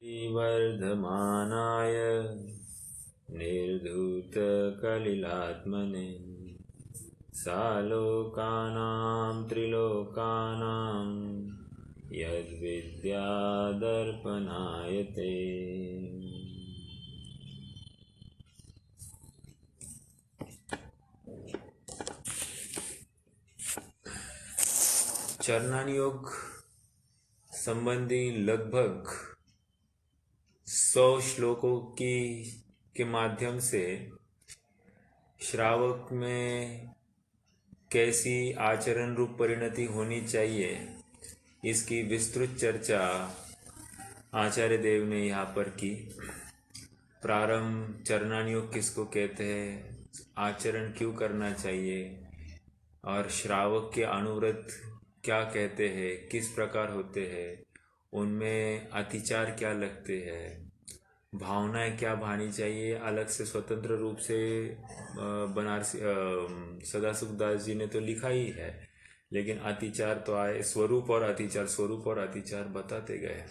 वर्धमानाय निर्धूतकलिलात्मने सालोकानां त्रिलोकानां यद्विद्यादर्पणाय ते। चरणान योग संबंधी लगभग 100 श्लोकों के माध्यम से श्रावक में कैसी आचरण रूप परिणति होनी चाहिए, इसकी विस्तृत चर्चा आचार्य देव ने यहाँ पर की। प्रारंभ चरणान योग किसको कहते हैं, आचरण क्यों करना चाहिए, और श्रावक के अनुव्रत क्या कहते हैं, किस प्रकार होते हैं, उनमें अतिचार क्या लगते हैं, भावनाएं क्या भानी चाहिए, अलग से स्वतंत्र रूप से बनारसी सदाशिव दास जी ने तो लिखा ही है, लेकिन अतिचार तो आए, स्वरूप और अतिचार बताते गए।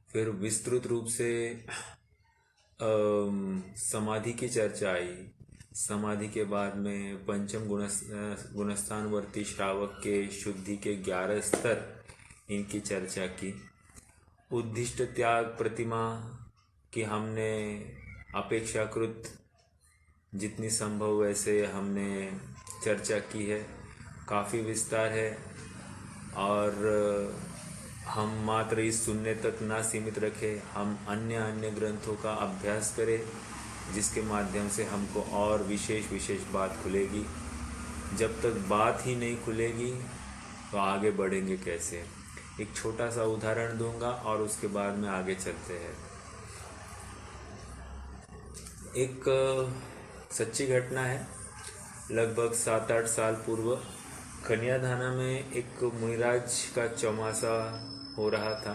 फिर विस्तृत रूप से समाधि की चर्चा आई। समाधि के बाद में पंचम गुणस्थानवर्ती श्रावक के शुद्धि के 11 स्तर, इनकी चर्चा की। उद्दिष्ट त्याग प्रतिमा की हमने अपेक्षाकृत जितनी संभव वैसे हमने चर्चा की है, काफ़ी विस्तार है, और हम मात्र इस सुनने तक ना सीमित रखें, हम अन्य ग्रंथों का अभ्यास करें, जिसके माध्यम से हमको और विशेष बात खुलेगी। जब तक बात ही नहीं खुलेगी तो आगे बढ़ेंगे कैसे। एक छोटा सा उदाहरण दूंगा और उसके बाद में आगे चलते हैं। एक सच्ची घटना है। लगभग 7-8 साल पूर्व कन्याधाना में एक मुनिराज का चौमासा हो रहा था,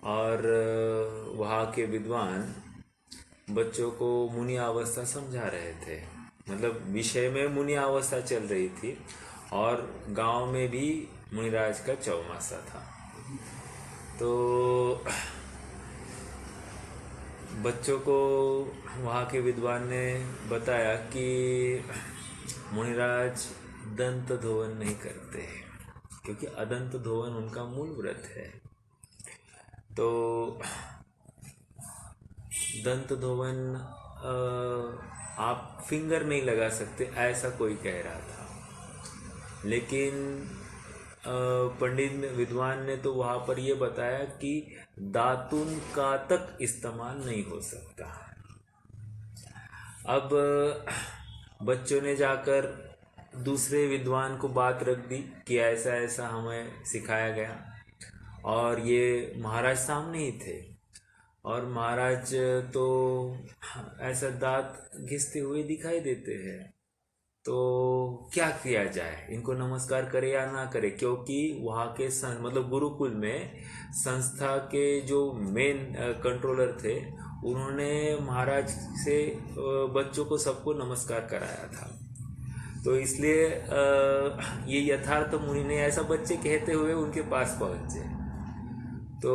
और वहाँ के विद्वान बच्चों को मुनि अवस्था समझा रहे थे। मतलब विषय में मुनि अवस्था चल रही थी, और गांव में भी मुनिराज का चौमासा था। तो बच्चों को वहाँ के विद्वान ने बताया कि मुनिराज दंत धोवन नहीं करते, क्योंकि अदंत धोवन उनका मूल व्रत है। तो दंत धोवन आप फिंगर नहीं लगा सकते, ऐसा कोई कह रहा था। लेकिन पंडित विद्वान ने तो वहाँ पर ये बताया कि दातुन का तक इस्तेमाल नहीं हो सकता। अब बच्चों ने जाकर दूसरे विद्वान को बात रख दी कि ऐसा ऐसा हमें सिखाया गया, और ये महाराज सामने ही थे, और महाराज तो ऐसा दांत घिसते हुए दिखाई देते हैं। तो क्या किया जाए, इनको नमस्कार करे या ना करे, क्योंकि वहाँ के मतलब गुरुकुल में संस्था के जो मेन कंट्रोलर थे, उन्होंने महाराज से बच्चों को सबको नमस्कार कराया था। तो इसलिए ये यथार्थ मुनि ने ऐसा बच्चे कहते हुए उनके पास पहुँचे। तो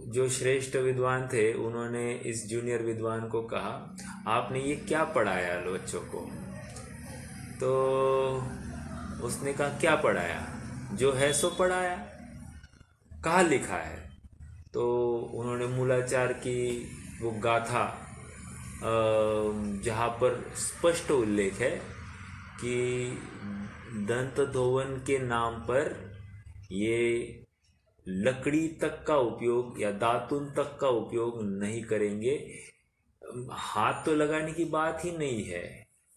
जो श्रेष्ठ विद्वान थे, उन्होंने इस जूनियर विद्वान को कहा, आपने ये क्या पढ़ाया बच्चों को? तो उसने कहा, क्या पढ़ाया? जो है सो पढ़ाया। कहाँ लिखा है? तो उन्होंने मूलाचार की वो गाथा, जहाँ पर स्पष्ट उल्लेख है कि दंत धोवन के नाम पर ये लकड़ी तक का उपयोग या दातुन तक का उपयोग नहीं करेंगे। हाथ तो लगाने की बात ही नहीं है,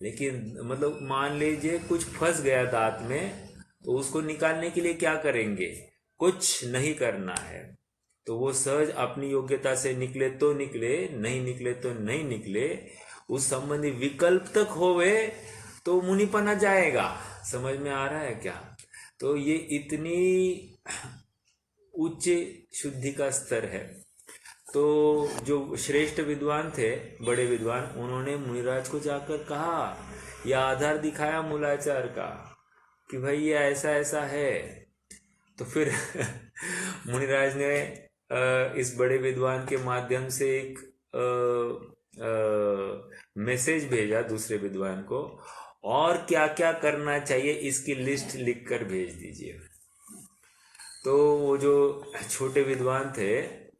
लेकिन मतलब मान लीजिए कुछ फंस गया दांत में, तो उसको निकालने के लिए क्या करेंगे? कुछ नहीं करना है। तो वो सहज अपनी योग्यता से निकले तो निकले, नहीं निकले तो नहीं निकले, उस संबंधी विकल्प तक होवे तो मुनिपना जाएगा। समझ में आ रहा है क्या? तो ये इतनी उच्च शुद्धि का स्तर है। तो जो श्रेष्ठ विद्वान थे, बड़े विद्वान, उन्होंने मुनिराज को जाकर कहा, या आधार दिखाया मूलाचार का कि भाई ये ऐसा ऐसा है। तो फिर मुनिराज ने इस बड़े विद्वान के माध्यम से एक मैसेज भेजा दूसरे विद्वान को, और क्या क्या करना चाहिए इसकी लिस्ट लिखकर भेज दीजिए। तो वो जो छोटे विद्वान थे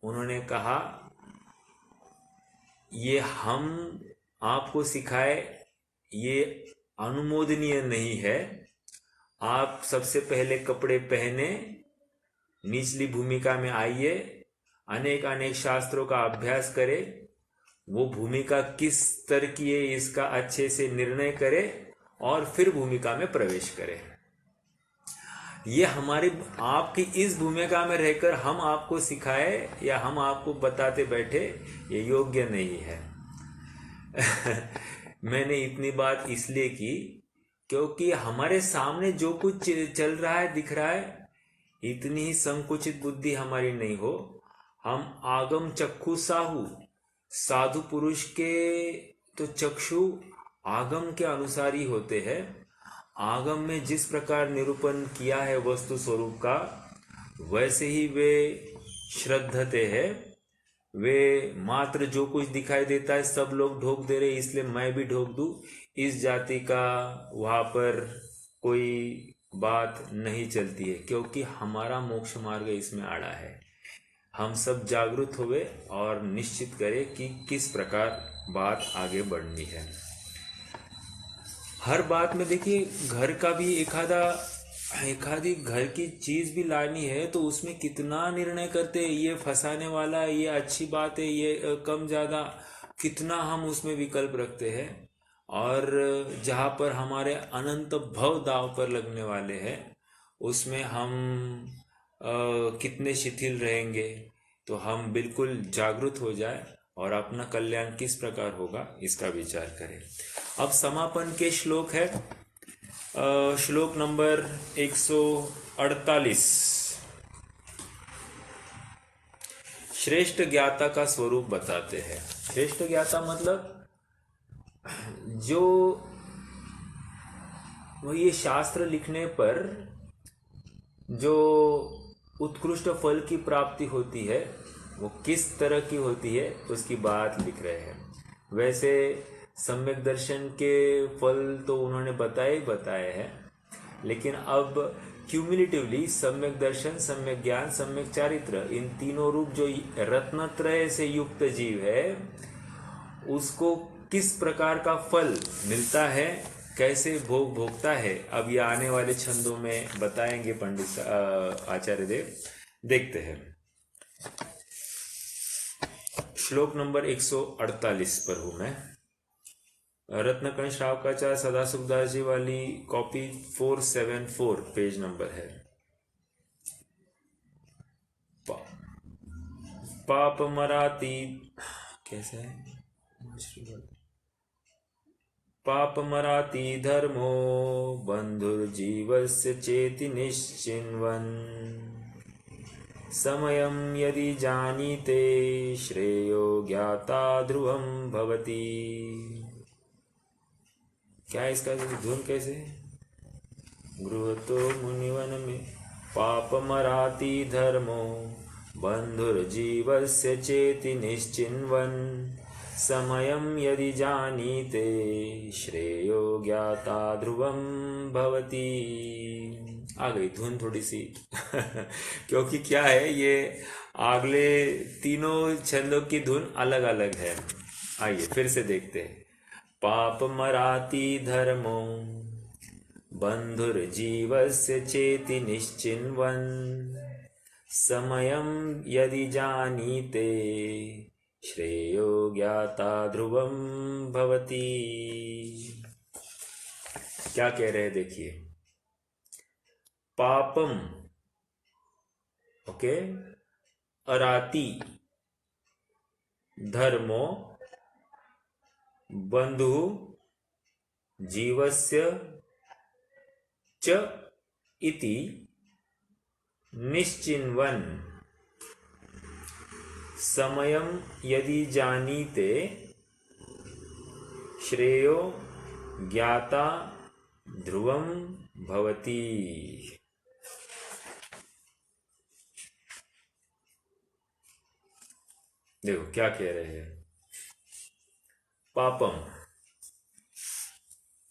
उन्होंने कहा, ये हम आपको सिखाए ये अनुमोदनीय नहीं है। आप सबसे पहले कपड़े पहने, निचली भूमिका में आइए, अनेक अनेक शास्त्रों का अभ्यास करें, वो भूमिका किस स्तर की है इसका अच्छे से निर्णय करें और फिर भूमिका में प्रवेश करें। ये हमारी आपकी इस भूमिका में रहकर हम आपको सिखाए या हम आपको बताते बैठे, ये योग्य नहीं है। मैंने इतनी बात इसलिए की क्योंकि हमारे सामने जो कुछ चल रहा है, दिख रहा है, इतनी ही संकुचित बुद्धि हमारी नहीं हो। हम आगम चक्षु साहू, साधु पुरुष के तो चक्षु आगम के अनुसार ही होते हैं। आगम में जिस प्रकार निरूपण किया है वस्तु स्वरूप का, वैसे ही वे श्रद्धते हैं। वे मात्र जो कुछ दिखाई देता है सब लोग ढोक दे रहे, इसलिए मैं भी ढोक दूं, इस जाति का वहां पर कोई बात नहीं चलती है, क्योंकि हमारा मोक्ष मार्ग इसमें आड़ा है। हम सब जागरूक हुए और निश्चित करें कि किस प्रकार बात आगे बढ़नी है। हर बात में देखिए, घर का भी एखादी घर की चीज भी लानी है तो उसमें कितना निर्णय करते हैं, ये फंसाने वाला है, ये अच्छी बात है, ये कम ज्यादा, कितना हम उसमें विकल्प रखते हैं। और जहाँ पर हमारे अनंत भव दाव पर लगने वाले हैं, उसमें हम कितने शिथिल रहेंगे। तो हम बिल्कुल जागरूक हो जाए और अपना कल्याण किस प्रकार होगा इसका विचार करें। अब समापन के श्लोक है, श्लोक नंबर 148। श्रेष्ठ ज्ञाता का स्वरूप बताते हैं। श्रेष्ठ ज्ञाता मतलब जो ये शास्त्र लिखने पर जो उत्कृष्ट फल की प्राप्ति होती है वो किस तरह की होती है उसकी बात लिख रहे हैं। वैसे सम्यक दर्शन के फल तो उन्होंने बताए हैं, लेकिन अब क्यूमुलेटिवली सम्यक दर्शन, सम्यक ज्ञान, सम्यक चारित्र, इन तीनों रूप जो रत्नत्रय से युक्त जीव है उसको किस प्रकार का फल मिलता है, कैसे भोगता है, अब ये आने वाले छंदों में बताएंगे पंडित आचार्य देव। देखते हैं, श्लोक नंबर 148 पर हूं मैं। रत्नकण श्रावकाचार्य सदासुखदास जी वाली कॉपी 474 पेज नंबर है। पाप मराती कैसे है, पाप मराती धर्मो बंधुर्जीवस्य चेति निश्चिन्वन् समयं यदि जानीते श्रेयो ज्ञाता ध्रुवं भवति। क्या है इसका धुन कैसे? गृहतो मुनिवन में पाप मराती धर्मो बंधुर्जीवस्य चेति निश्चिन्वन् समयं यदि जानीते श्रेयो ज्ञाता ध्रुवं भवति। आ गई धुन थोड़ी सी क्योंकि क्या है, ये अगले तीनों छंदों की धुन अलग अलग है। आइए फिर से देखते हैं। पाप मराती धर्मो बंधुर्जीवस्य चेति निश्चिन्वन् समयं यदि जानीते श्रेयो ज्ञाता ध्रुवं भवति। क्या कह रहे हैं देखिए, पापम ओके अराती धर्मो बंधु जीवस्य च इति निश्चिन्वन् समयं यदि जानीते श्रेयो ज्ञाता ध्रुवं भवति। देखो क्या कह रहे हैं। पापम,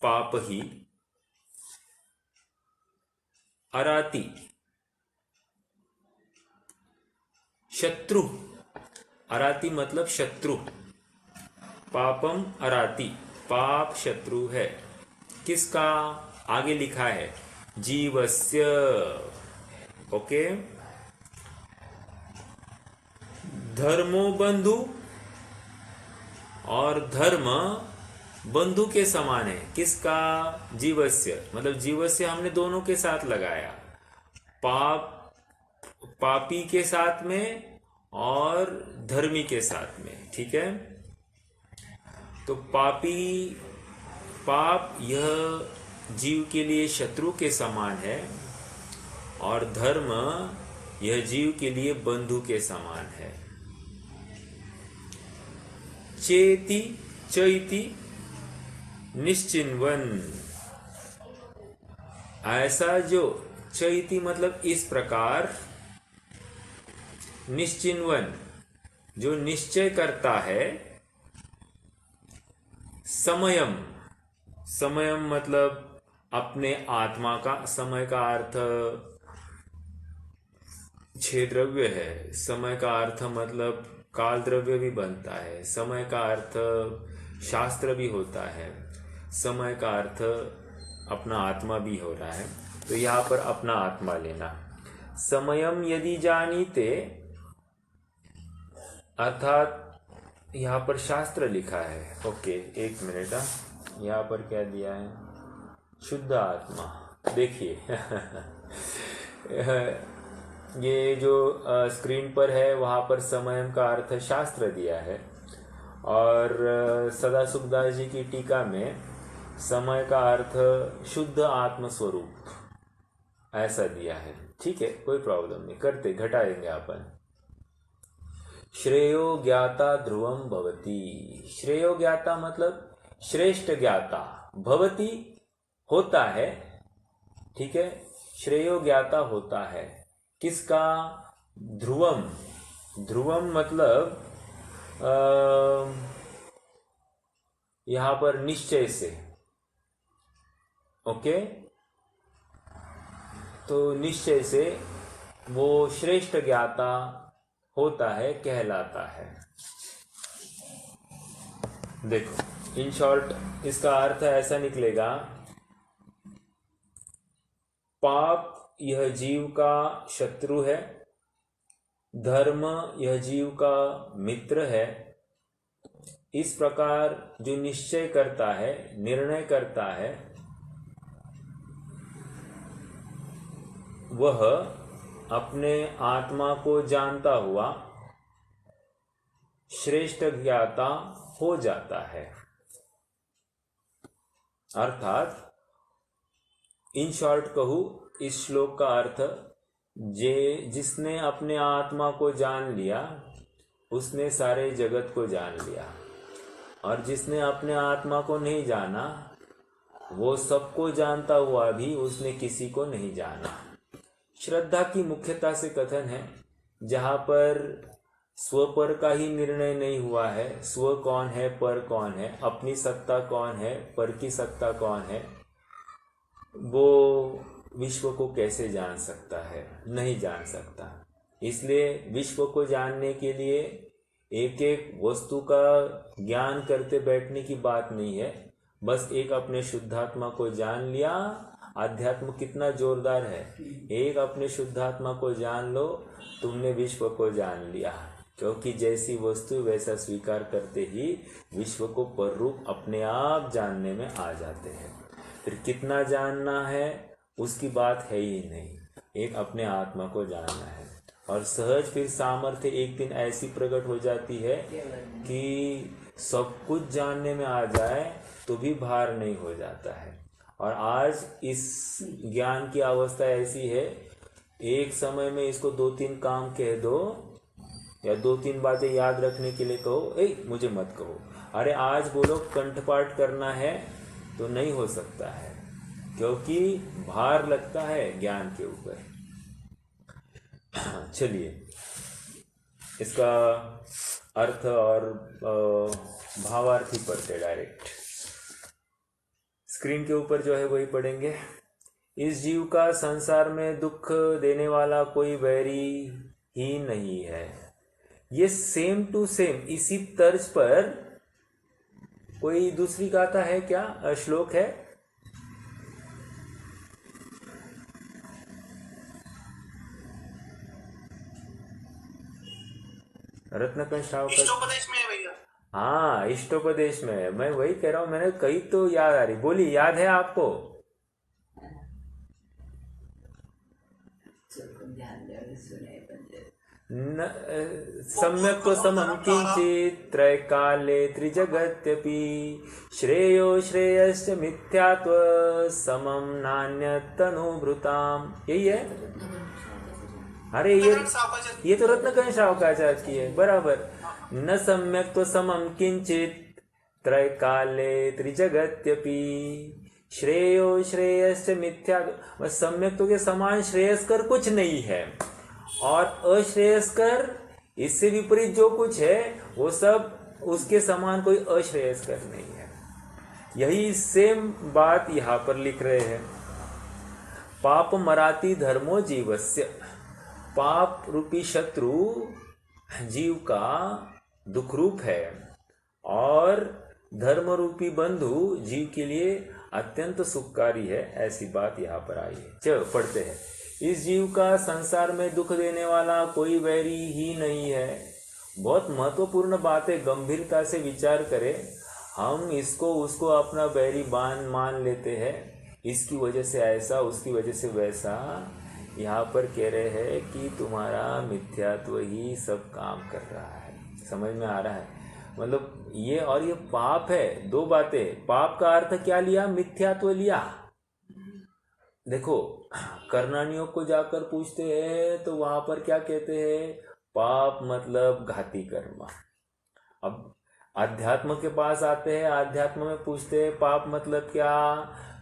पाप ही, अराती, शत्रु, अराती मतलब शत्रु, पापम अराती, पाप शत्रु है। किसका? आगे लिखा है जीवस्य। ओके। धर्मो बंधु, और धर्म बंधु के समान है। किसका? जीवस्य, मतलब जीवस्य हमने दोनों के साथ लगाया, पाप पापी के साथ में और धर्मी के साथ में। ठीक है। तो पापी, पाप यह जीव के लिए शत्रु के समान है, और धर्म यह जीव के लिए बंधु के समान है। चेति, चैति, निश्चिन्वन, ऐसा जो, चैति मतलब इस प्रकार, निश्चिन्वन जो निश्चय करता है, समयम, समयम मतलब अपने आत्मा का, समय का अर्थ छह द्रव्य है, समय का अर्थ मतलब काल द्रव्य भी बनता है, समय का अर्थ शास्त्र भी होता है, समय का अर्थ अपना आत्मा भी हो रहा है। तो यहाँ पर अपना आत्मा लेना। समयम यदि जानीते, अर्थात यहाँ पर शास्त्र लिखा है। ओके, एक मिनट। यहाँ पर क्या दिया है? शुद्ध आत्मा। देखिए ये जो स्क्रीन पर है वहाँ पर समयम का अर्थ शास्त्र दिया है, और सदा सुखदास जी की टीका में समय का अर्थ शुद्ध आत्म स्वरूप ऐसा दिया है। ठीक है, कोई प्रॉब्लम नहीं, करते घटाएंगे अपन। श्रेयो ज्ञाता ध्रुवम भवति, श्रेयो ज्ञाता मतलब श्रेष्ठ ज्ञाता, भवति होता है। ठीक है, श्रेयो ज्ञाता होता है। किसका? ध्रुवम, ध्रुवम मतलब यहां पर निश्चय से। ओके, तो निश्चय से वो श्रेष्ठ ज्ञाता होता है, कहलाता है। देखो इन शॉर्ट इसका अर्थ ऐसा निकलेगा, पाप यह जीव का शत्रु है, धर्म यह जीव का मित्र है। इस प्रकार जो निश्चय करता है, निर्णय करता है, वह अपने आत्मा को जानता हुआ श्रेष्ठ ज्ञाता हो जाता है। अर्थात इन शॉर्ट कहूं, इस श्लोक का अर्थ, जिसने अपने आत्मा को जान लिया उसने सारे जगत को जान लिया, और जिसने अपने आत्मा को नहीं जाना वो सबको जानता हुआ भी उसने किसी को नहीं जाना। श्रद्धा की मुख्यता से कथन है, जहां पर स्व पर का ही निर्णय नहीं हुआ है, स्व कौन है, पर कौन है, अपनी सत्ता कौन है, पर की सत्ता कौन है, वो विश्व को कैसे जान सकता है? नहीं जान सकता। इसलिए विश्व को जानने के लिए एक एक वस्तु का ज्ञान करते बैठने की बात नहीं है, बस एक अपने शुद्धात्मा को जान लिया। आध्यात्म कितना जोरदार है, एक अपने शुद्धात्मा को जान लो, तुमने विश्व को जान लिया। क्योंकि जैसी वस्तु वैसा स्वीकार करते ही विश्व को पर रूप अपने आप जानने में आ जाते हैं। फिर कितना जानना है उसकी बात है ही नहीं, एक अपने आत्मा को जानना है। और सहज फिर सामर्थ्य एक दिन ऐसी प्रकट हो जाती है कि सब कुछ जानने में आ जाए तो भी भार नहीं हो जाता है। और आज इस ज्ञान की अवस्था ऐसी है, एक समय में इसको 2-3 काम कह दो या 2-3 बातें याद रखने के लिए कहो, मुझे मत कहो, अरे आज बोलो कंठपाठ करना है, तो नहीं हो सकता है, क्योंकि भार लगता है ज्ञान के ऊपर। चलिए इसका अर्थ और भावार्थ ही पढ़ते डायरेक्ट। स्क्रीन के ऊपर जो है वही पढ़ेंगे। इस जीव का संसार में दुख देने वाला कोई वैरी ही नहीं है। ये सेम टू सेम इसी तर्ज पर कोई दूसरी गाथा है क्या, श्लोक है? रत्नकंठ श्रावक इष्टोपदेश में है भैया। हाँ, इष्टोपदेश में है। मैं वही कह रहा हूं, मैंने कही तो याद आ रही। बोली, याद है आपको? न सम्यक तो समम किंचित त्रैकाले त्रिजगत्यपि श्रेयो श्रेयश्च मिथ्यात्व समम नान्यतनुभृताम। यही है। अरे ये तो रत्नकंठ श्रावकाचार्य की है, बराबर। न सम्यक तो समम किंचित त्रैकाले त्रिजगत्यपि श्रेयो श्रेयश्च मिथ्या। सम्यक तो के समान श्रेयस्कर कुछ नहीं है, और अश्रेयस्कर इससे विपरीत जो कुछ है वो सब उसके समान कोई अश्रेयस्कर नहीं है। यही सेम बात यहां पर लिख रहे हैं। पाप मराती धर्मो जीवस्य। पाप रूपी शत्रु जीव का दुख रूप है, और धर्म रूपी बंधु जीव के लिए अत्यंत सुखकारी है। ऐसी बात यहाँ पर आई है। चलो पढ़ते हैं। इस जीव का संसार में दुख देने वाला कोई वैरी ही नहीं है। बहुत महत्वपूर्ण बात है, गंभीरता से विचार करें। हम इसको उसको अपना बैरी मान लेते हैं, इसकी वजह से ऐसा, उसकी वजह से वैसा। यहाँ पर कह रहे हैं कि तुम्हारा मिथ्यात्व ही सब काम कर रहा है। समझ में आ रहा है? मतलब ये और ये पाप है, दो बातें। पाप का अर्थ क्या लिया? मिथ्यात्व लिया। देखो, कर्णानियों को जाकर पूछते हैं तो वहां पर क्या कहते हैं? पाप मतलब घाती कर्म। अब आध्यात्म के पास आते हैं, आध्यात्म में पूछते हैं पाप मतलब क्या,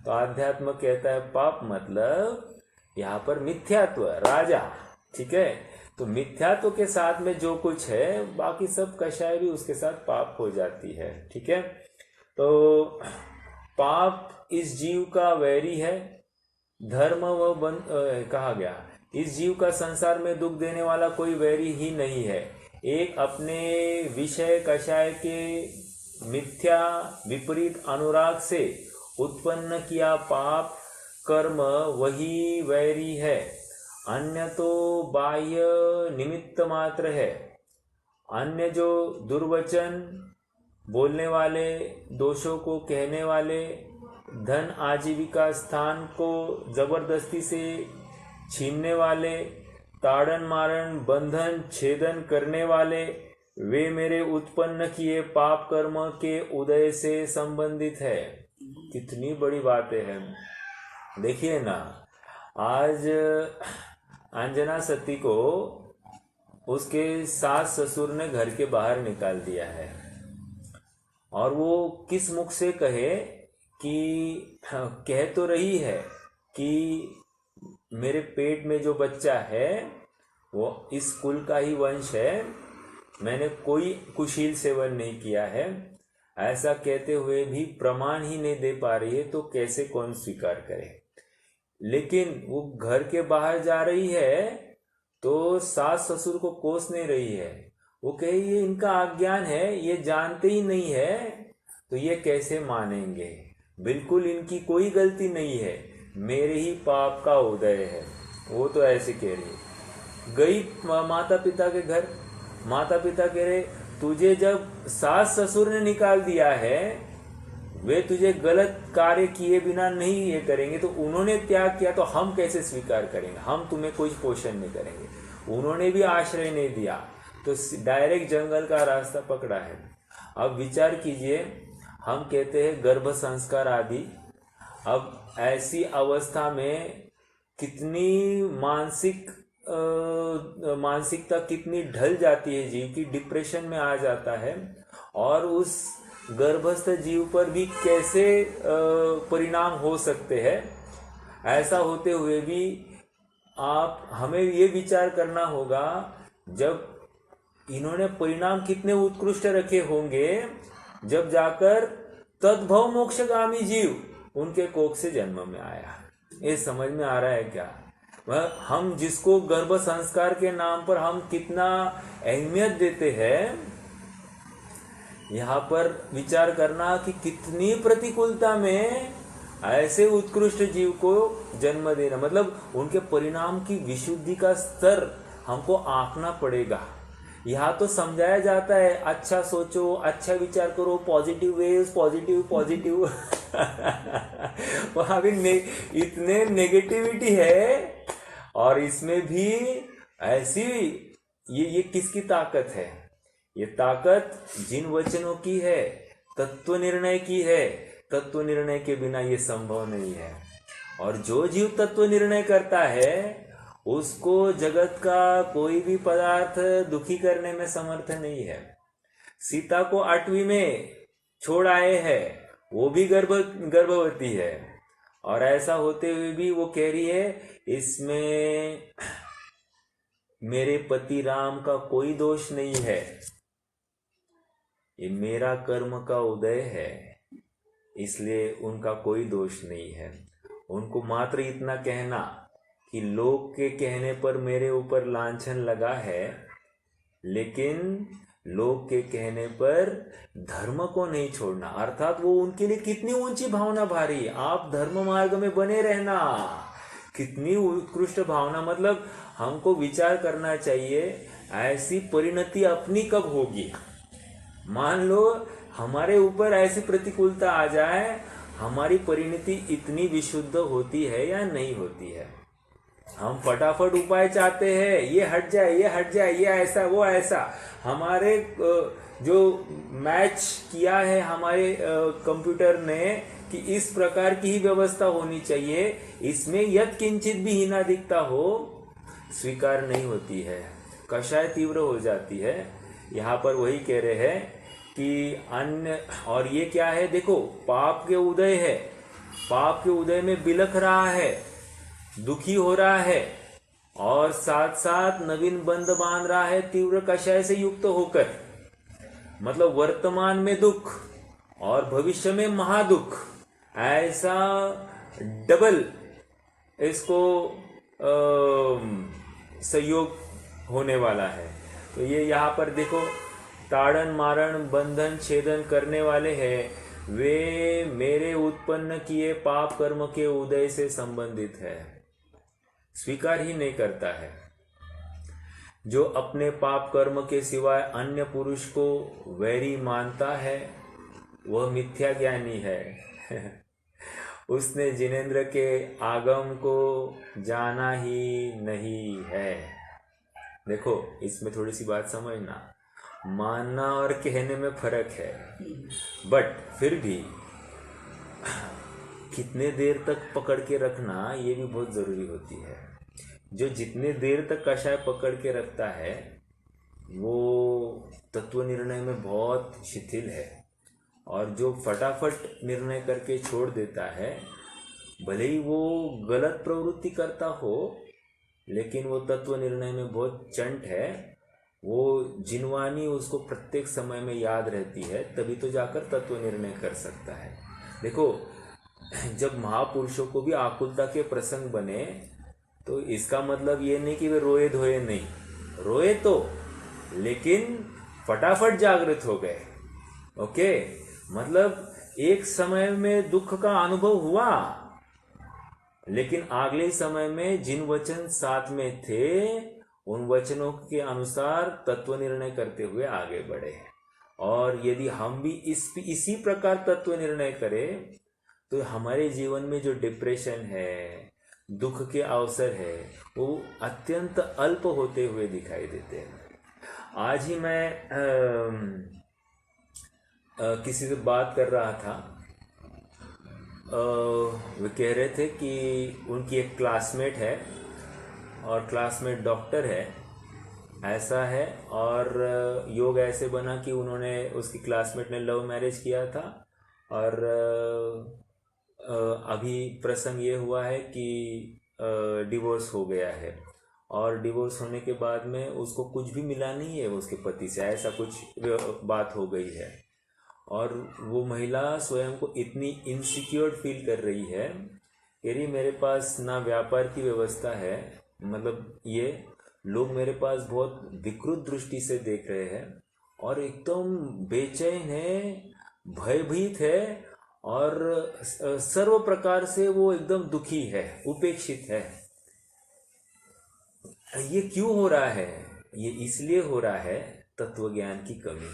तो आध्यात्म कहता है पाप मतलब यहाँ पर मिथ्यात्व, राजा। ठीक है, तो मिथ्यात्व के साथ में जो कुछ है, बाकी सब कषाय भी उसके साथ पाप हो जाती है। ठीक है, तो पाप इस जीव का वैरी है। धर्म व कहा गया, इस जीव का संसार में दुख देने वाला कोई वैरी ही नहीं है। एक अपने विषय कषाय के मिथ्या विपरीत अनुराग से उत्पन्न किया पाप कर्म वही वैरी है। अन्य तो बाह्य निमित्त मात्र है। अन्य जो दुर्वचन बोलने वाले, दोषों को कहने वाले, धन आजीविका स्थान को जबरदस्ती से छीनने वाले, ताड़न मारण बंधन छेदन करने वाले, वे मेरे उत्पन्न किए पाप कर्म के उदय से संबंधित है। कितनी बड़ी बातें हैं। देखिए ना, आज अंजना सती को उसके सास ससुर ने घर के बाहर निकाल दिया है, और वो किस मुख से कहे कि कह तो रही है कि मेरे पेट में जो बच्चा है वो इस कुल का ही वंश है, मैंने कोई कुशील सेवन नहीं किया है। ऐसा कहते हुए भी प्रमाण ही नहीं दे पा रही है, तो कैसे कौन स्वीकार करे। लेकिन वो घर के बाहर जा रही है तो सास ससुर को कोस नहीं रही है। वो कहे ये इनका अज्ञान है, ये जानते ही नहीं है, तो ये कैसे मानेंगे। बिल्कुल इनकी कोई गलती नहीं है, मेरे ही पाप का उदय है। वो तो ऐसे कह रही है। गई माता पिता के घर, माता पिता कह रहे तुझे जब सास ससुर ने निकाल दिया है, वे तुझे गलत कार्य किए बिना नहीं ये करेंगे, तो उन्होंने त्याग किया तो हम कैसे स्वीकार करेंगे। हम तुम्हें कोई पोषण नहीं करेंगे। उन्होंने भी आश्रय नहीं दिया, तो डायरेक्ट जंगल का रास्ता पकड़ा है। अब विचार कीजिए, हम कहते हैं गर्भ संस्कार आदि। अब ऐसी अवस्था में कितनी मानसिकता कितनी ढल जाती है जीव की, डिप्रेशन में आ जाता है, और उस गर्भस्थ जीव पर भी कैसे परिणाम हो सकते हैं। ऐसा होते हुए भी हमें ये विचार करना होगा, जब इन्होंने परिणाम कितने उत्कृष्ट रखे होंगे जब जाकर तद्भव मोक्षगामी जीव उनके कोख से जन्म में आया। ये समझ में आ रहा है क्या? वह हम जिसको गर्भ संस्कार के नाम पर हम कितना अहमियत देते हैं, यहाँ पर विचार करना कि कितनी प्रतिकूलता में ऐसे उत्कृष्ट जीव को जन्म देना, मतलब उनके परिणाम की विशुद्धि का स्तर हमको आंकना पड़ेगा। यहाँ तो समझाया जाता है अच्छा सोचो, अच्छा विचार करो, पॉजिटिव वेव्स, पॉजिटिव पॉजिटिव वहां भी इतने नेगेटिविटी है। और इसमें भी ऐसी ये किसकी ताकत है? ये ताकत जिन वचनों की है, तत्व निर्णय की है। तत्व निर्णय के बिना ये संभव नहीं है। और जो जीव तत्व निर्णय करता है उसको जगत का कोई भी पदार्थ दुखी करने में समर्थ नहीं है। सीता को 8वीं में छोड़ आए हैं, वो भी गर्भवती है, और ऐसा होते हुए भी वो कह रही है इसमें मेरे पति राम का कोई दोष नहीं है, ये मेरा कर्म का उदय है, इसलिए उनका कोई दोष नहीं है। उनको मात्र इतना कहना कि लोग के कहने पर मेरे ऊपर लांछन लगा है, लेकिन लोग के कहने पर धर्म को नहीं छोड़ना। अर्थात वो उनके लिए कितनी ऊंची भावना भारी, आप धर्म मार्ग में बने रहना, कितनी उत्कृष्ट भावना। मतलब हमको विचार करना चाहिए ऐसी परिणति अपनी कब होगी। मान लो हमारे ऊपर ऐसी प्रतिकूलता आ जाए, हमारी परिणति इतनी विशुद्ध होती है या नहीं होती है? हम फटाफट उपाय चाहते हैं, ये हट जाए, ये हट जाए, ये ऐसा, वो ऐसा। हमारे जो मैच किया है हमारे कंप्यूटर ने कि इस प्रकार की ही व्यवस्था होनी चाहिए, इसमें यत् किंचित भी हीना दिखता हो स्वीकार नहीं होती है, कषाय तीव्र हो जाती है। यहाँ पर वही कह रहे हैं कि अन्य, और ये क्या है देखो, पाप के उदय है, पाप के उदय में बिलख रहा है, दुखी हो रहा है, और साथ साथ नवीन बंध बांध रहा है तीव्र कषाय से युक्त होकर। मतलब वर्तमान में दुख और भविष्य में महादुख, ऐसा डबल इसको सहयोग होने वाला है। तो ये यहाँ पर देखो, ताड़न मारण बंधन छेदन करने वाले हैं, वे मेरे उत्पन्न किए पाप कर्म के उदय से संबंधित है, स्वीकार ही नहीं करता है। जो अपने पाप कर्म के सिवाय अन्य पुरुष को वैरी मानता है वह मिथ्या ज्ञानी है उसने जिनेंद्र के आगम को जाना ही नहीं है। देखो इसमें थोड़ी सी बात समझना, मानना और कहने में फर्क है, बट फिर भी कितने देर तक पकड़ के रखना ये भी बहुत जरूरी होती है। जो जितने देर तक कषाय पकड़ के रखता है वो तत्व निर्णय में बहुत शिथिल है, और जो फटाफट निर्णय करके छोड़ देता है, भले ही वो गलत प्रवृत्ति करता हो लेकिन वो तत्व निर्णय में बहुत चंट है, वो जिनवानी उसको प्रत्येक समय में याद रहती है, तभी तो जाकर तत्व निर्णय कर सकता है। देखो जब महापुरुषों को भी आकुलता के प्रसंग बने तो इसका मतलब ये नहीं कि वे रोए धोए नहीं, रोए तो, लेकिन फटाफट जागृत हो गए। ओके, मतलब एक समय में दुख का अनुभव हुआ, लेकिन अगले समय में जिन वचन साथ में थे उन वचनों के अनुसार तत्व निर्णय करते हुए आगे बढ़े। और यदि हम भी इसी प्रकार तत्व निर्णय करें तो हमारे जीवन में जो डिप्रेशन है, दुख के अवसर है, वो अत्यंत अल्प होते हुए दिखाई देते हैं। आज ही मैं किसी से बात कर रहा था, वे कह रहे थे कि उनकी एक क्लासमेट है और क्लासमेट डॉक्टर है, ऐसा है, और योग ऐसे बना कि उन्होंने, उसकी क्लासमेट ने लव मैरिज किया था, और अभी प्रसंग ये हुआ है कि डिवोर्स हो गया है। और डिवोर्स होने के बाद में उसको कुछ भी मिला नहीं है उसके पति से, ऐसा कुछ बात हो गई है। और वो महिला स्वयं को इतनी इनसिक्योर फील कर रही है, कह रही मेरे पास ना व्यापार की व्यवस्था है, मतलब ये लोग मेरे पास बहुत विकृत दृष्टि से देख रहे हैं और एकदम बेचैन है, भयभीत है और सर्व प्रकार से वो एकदम दुखी है, उपेक्षित है। ये क्यों हो रहा है? ये इसलिए हो रहा है तत्व ज्ञान की कमी।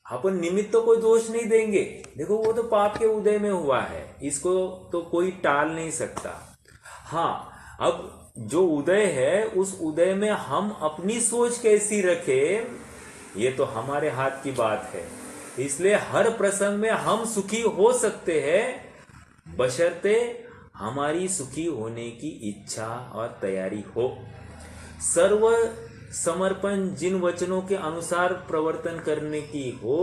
अपन निमित्त तो कोई दोष नहीं देंगे, देखो वो तो पाप के उदय में हुआ है, इसको तो कोई टाल नहीं सकता। हाँ, अब जो उदय है उस उदय में हम अपनी सोच कैसी रखें, ये तो हमारे हाथ की बात है। इसलिए हर प्रसंग में हम सुखी हो सकते हैं बशर्ते हमारी सुखी होने की इच्छा और तैयारी हो। सर्व समर्पण जिन वचनों के अनुसार प्रवर्तन करने की हो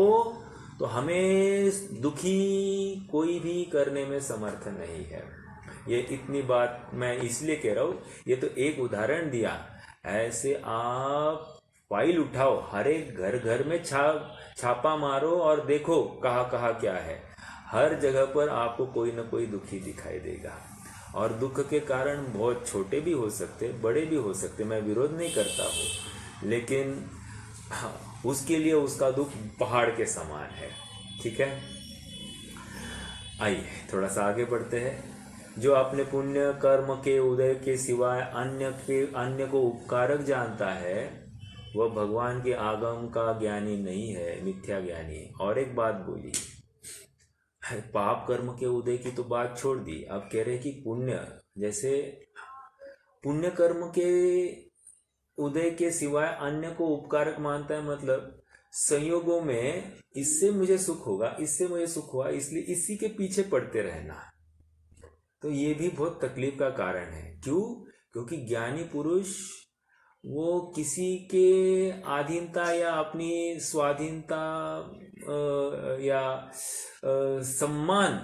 तो हमें दुखी कोई भी करने में समर्थ नहीं है। ये इतनी बात मैं इसलिए कह रहा हूं, ये तो एक उदाहरण दिया। ऐसे आप फाइल उठाओ, हर एक घर घर में छापा मारो और देखो कहाँ कहाँ क्या है। हर जगह पर आपको कोई ना कोई दुखी दिखाई देगा और दुख के कारण बहुत छोटे भी हो सकते, बड़े भी हो सकते, मैं विरोध नहीं करता हूँ, लेकिन उसके लिए उसका दुख पहाड़ के समान है। ठीक है, आइए थोड़ा सा आगे बढ़ते हैं। जो अपने पुण्य कर्म के उदय के सिवाय अन्य को उपकारक जानता है वह भगवान के आगम का ज्ञानी नहीं है, मिथ्या ज्ञानी है। और एक बात बोली, पाप कर्म के उदय की तो बात छोड़ दी, अब कह रहे कि पुण्य, जैसे पुण्य कर्म के उदय के सिवाय अन्य को उपकारक मानता है, मतलब संयोगों में इससे मुझे सुख होगा, इससे मुझे सुख हुआ, इसलिए इसी के पीछे पड़ते रहना, तो ये भी बहुत तकलीफ का कारण है। क्यों? क्योंकि ज्ञानी पुरुष वो किसी के अधीनता या अपनी स्वाधीनता या सम्मान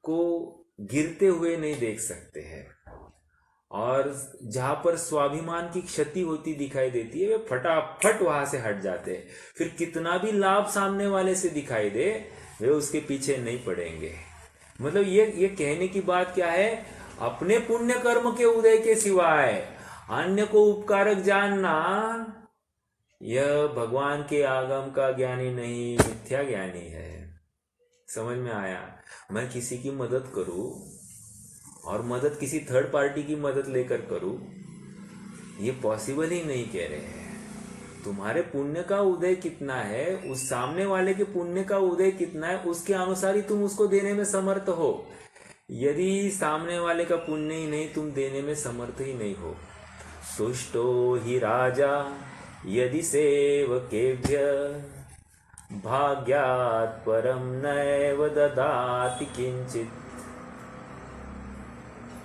को गिरते हुए नहीं देख सकते हैं, और जहां पर स्वाभिमान की क्षति होती दिखाई देती है वे फटाफट वहां से हट जाते हैं। फिर कितना भी लाभ सामने वाले से दिखाई दे वे उसके पीछे नहीं पड़ेंगे। मतलब ये कहने की बात क्या है, अपने पुण्य कर्म के उदय के सिवाय अन्य को उपकारक जानना यह भगवान के आगम का ज्ञानी नहीं, मिथ्या ज्ञानी है। समझ में आया? मैं किसी की मदद करूं और मदद किसी थर्ड पार्टी की मदद लेकर करूं, ये पॉसिबल ही नहीं कह रहे हैं। तुम्हारे पुण्य का उदय कितना है, उस सामने वाले के पुण्य का उदय कितना है, उसके अनुसार ही तुम उसको देने में समर्थ हो। यदि सामने वाले का पुण्य ही नहीं, तुम देने में समर्थ ही नहीं हो। तुष्टो ही राजा यदि सेवकेभ्य भाग्यात् परम नैव ददाति किंचित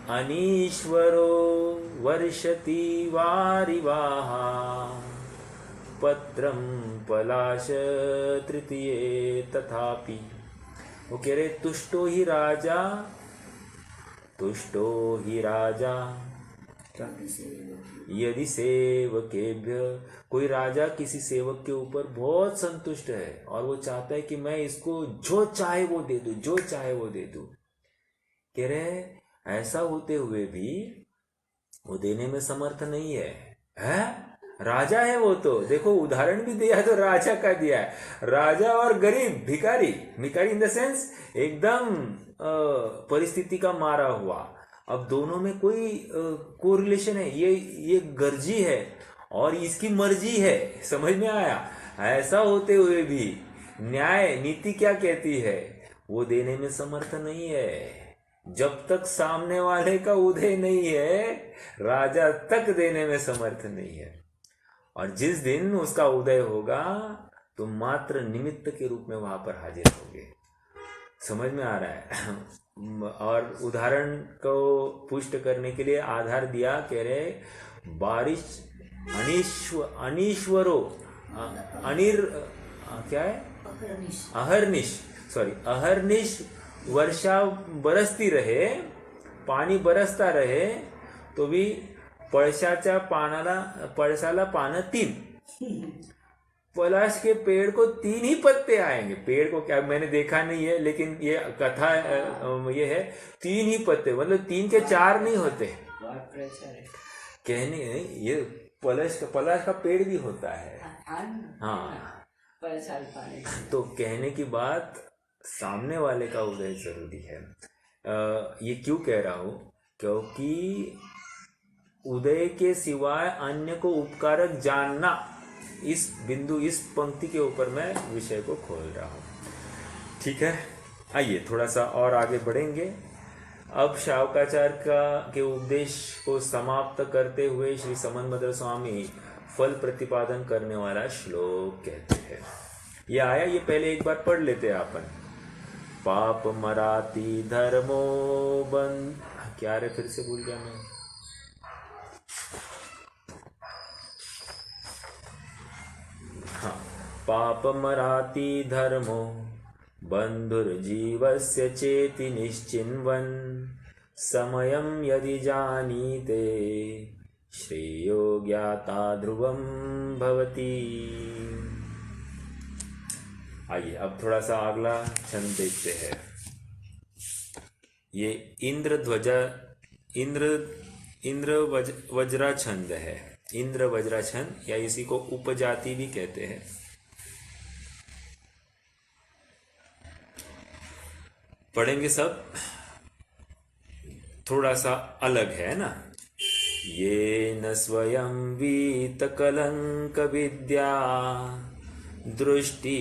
अनीश्वरो वर्षति वारिवाहा पत्रम पलाश तृतीये तथापि। वो कह रहे तुष्टो ही राजा यदि सेवकेभ्य, कोई राजा किसी सेवक के ऊपर बहुत संतुष्ट है और वो चाहता है कि मैं इसको जो चाहे वो दे दूं, जो चाहे वो दे दूं। कह रहे ऐसा होते हुए भी वो देने में समर्थ नहीं है? राजा है वो तो, देखो उदाहरण भी दिया तो राजा का दिया है। राजा और गरीब भिखारी इन द सेंस एकदम परिस्थिति का मारा हुआ। अब दोनों में कोई कोरिलेशन है, ये गर्जी है और इसकी मर्जी है। समझ में आया? ऐसा होते हुए भी न्याय नीति क्या कहती है, वो देने में समर्थ नहीं है। जब तक सामने वाले का उदय नहीं है, राजा तक देने में समर्थ नहीं है। और जिस दिन उसका उदय होगा तो मात्र निमित्त के रूप में वहां पर हाजिर होंगे। समझ में आ रहा है? और उदाहरण को पुष्ट करने के लिए आधार दिया, कह रहे बारिश अनीश्वरो क्या है, अहर्निश वर्षा बरसती रहे, पानी बरसता रहे तो भी पळसाला पानं 3, पलाश के पेड़ को 3 ही पत्ते आएंगे। पेड़ को क्या मैंने देखा नहीं है, लेकिन ये कथा ये है 3 ही पत्ते, मतलब 3 के 4 नहीं होते। कहने ये पलाश का पेड़ भी होता है। हाँ, तो कहने की बात सामने वाले का उदय जरूरी है। ये क्यों कह रहा हूं, क्योंकि उदय के सिवाय अन्य को उपकारक जानना, इस बिंदु, इस पंक्ति के ऊपर मैं विषय को खोल रहा हूं। ठीक है, आइए थोड़ा सा और आगे बढ़ेंगे। अब शावकाचार्य के उपदेश को समाप्त करते हुए श्री समन्वदर स्वामी फल प्रतिपादन करने वाला श्लोक कहते हैं। ये आया, ये पहले एक बार पढ़ लेते हैं अपन। पाप मराती धर्मो बंद, क्या रे, फिर से भूल गया मैं। हाँ, पाप मराती धर्मो बंधुर्जीवस्य चेति निश्चिन्वन् समयं यदि जानीते श्रेयो ज्ञाता ध्रुवं भवति। आइए अब थोड़ा सा अगला छंद देखते हैं। ये इंद्र वज्रा छंद है। इंद्र वज्रा छंद, या इसी को उपजाति भी कहते हैं। पढ़ेंगे सब, थोड़ा सा अलग है ना। ये न स्वयं वीत कलंक विद्या दृष्टि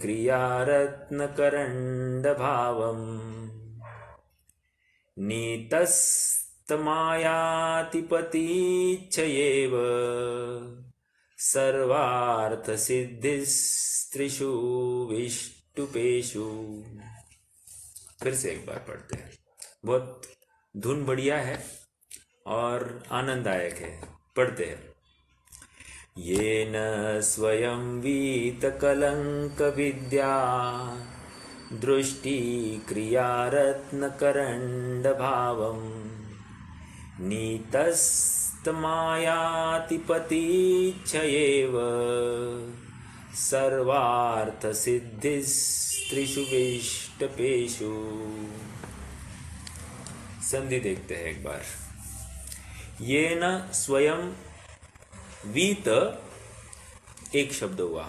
क्रिया रत्न करंड भावम नीतस्तमायातिपतीच्छयेव सर्वार्थ सिद्धिस्त्रिषु विष्टुपेषु। फिर से एक बार पढ़ते हैं, बहुत धुन बढ़िया है और आनंददायक है। पढ़ते हैं। ये न स्वयं वीत कलंक विद्या दृष्टि क्रिया रत्न करंड भावम नीतस्तमायातिपतीच्छयेव सर्वार्थ सिद्धिस्त्रिषु विष्टपेषु। संधि देखते हैं एक बार। ये न स्वयं वीत एक शब्द हुआ,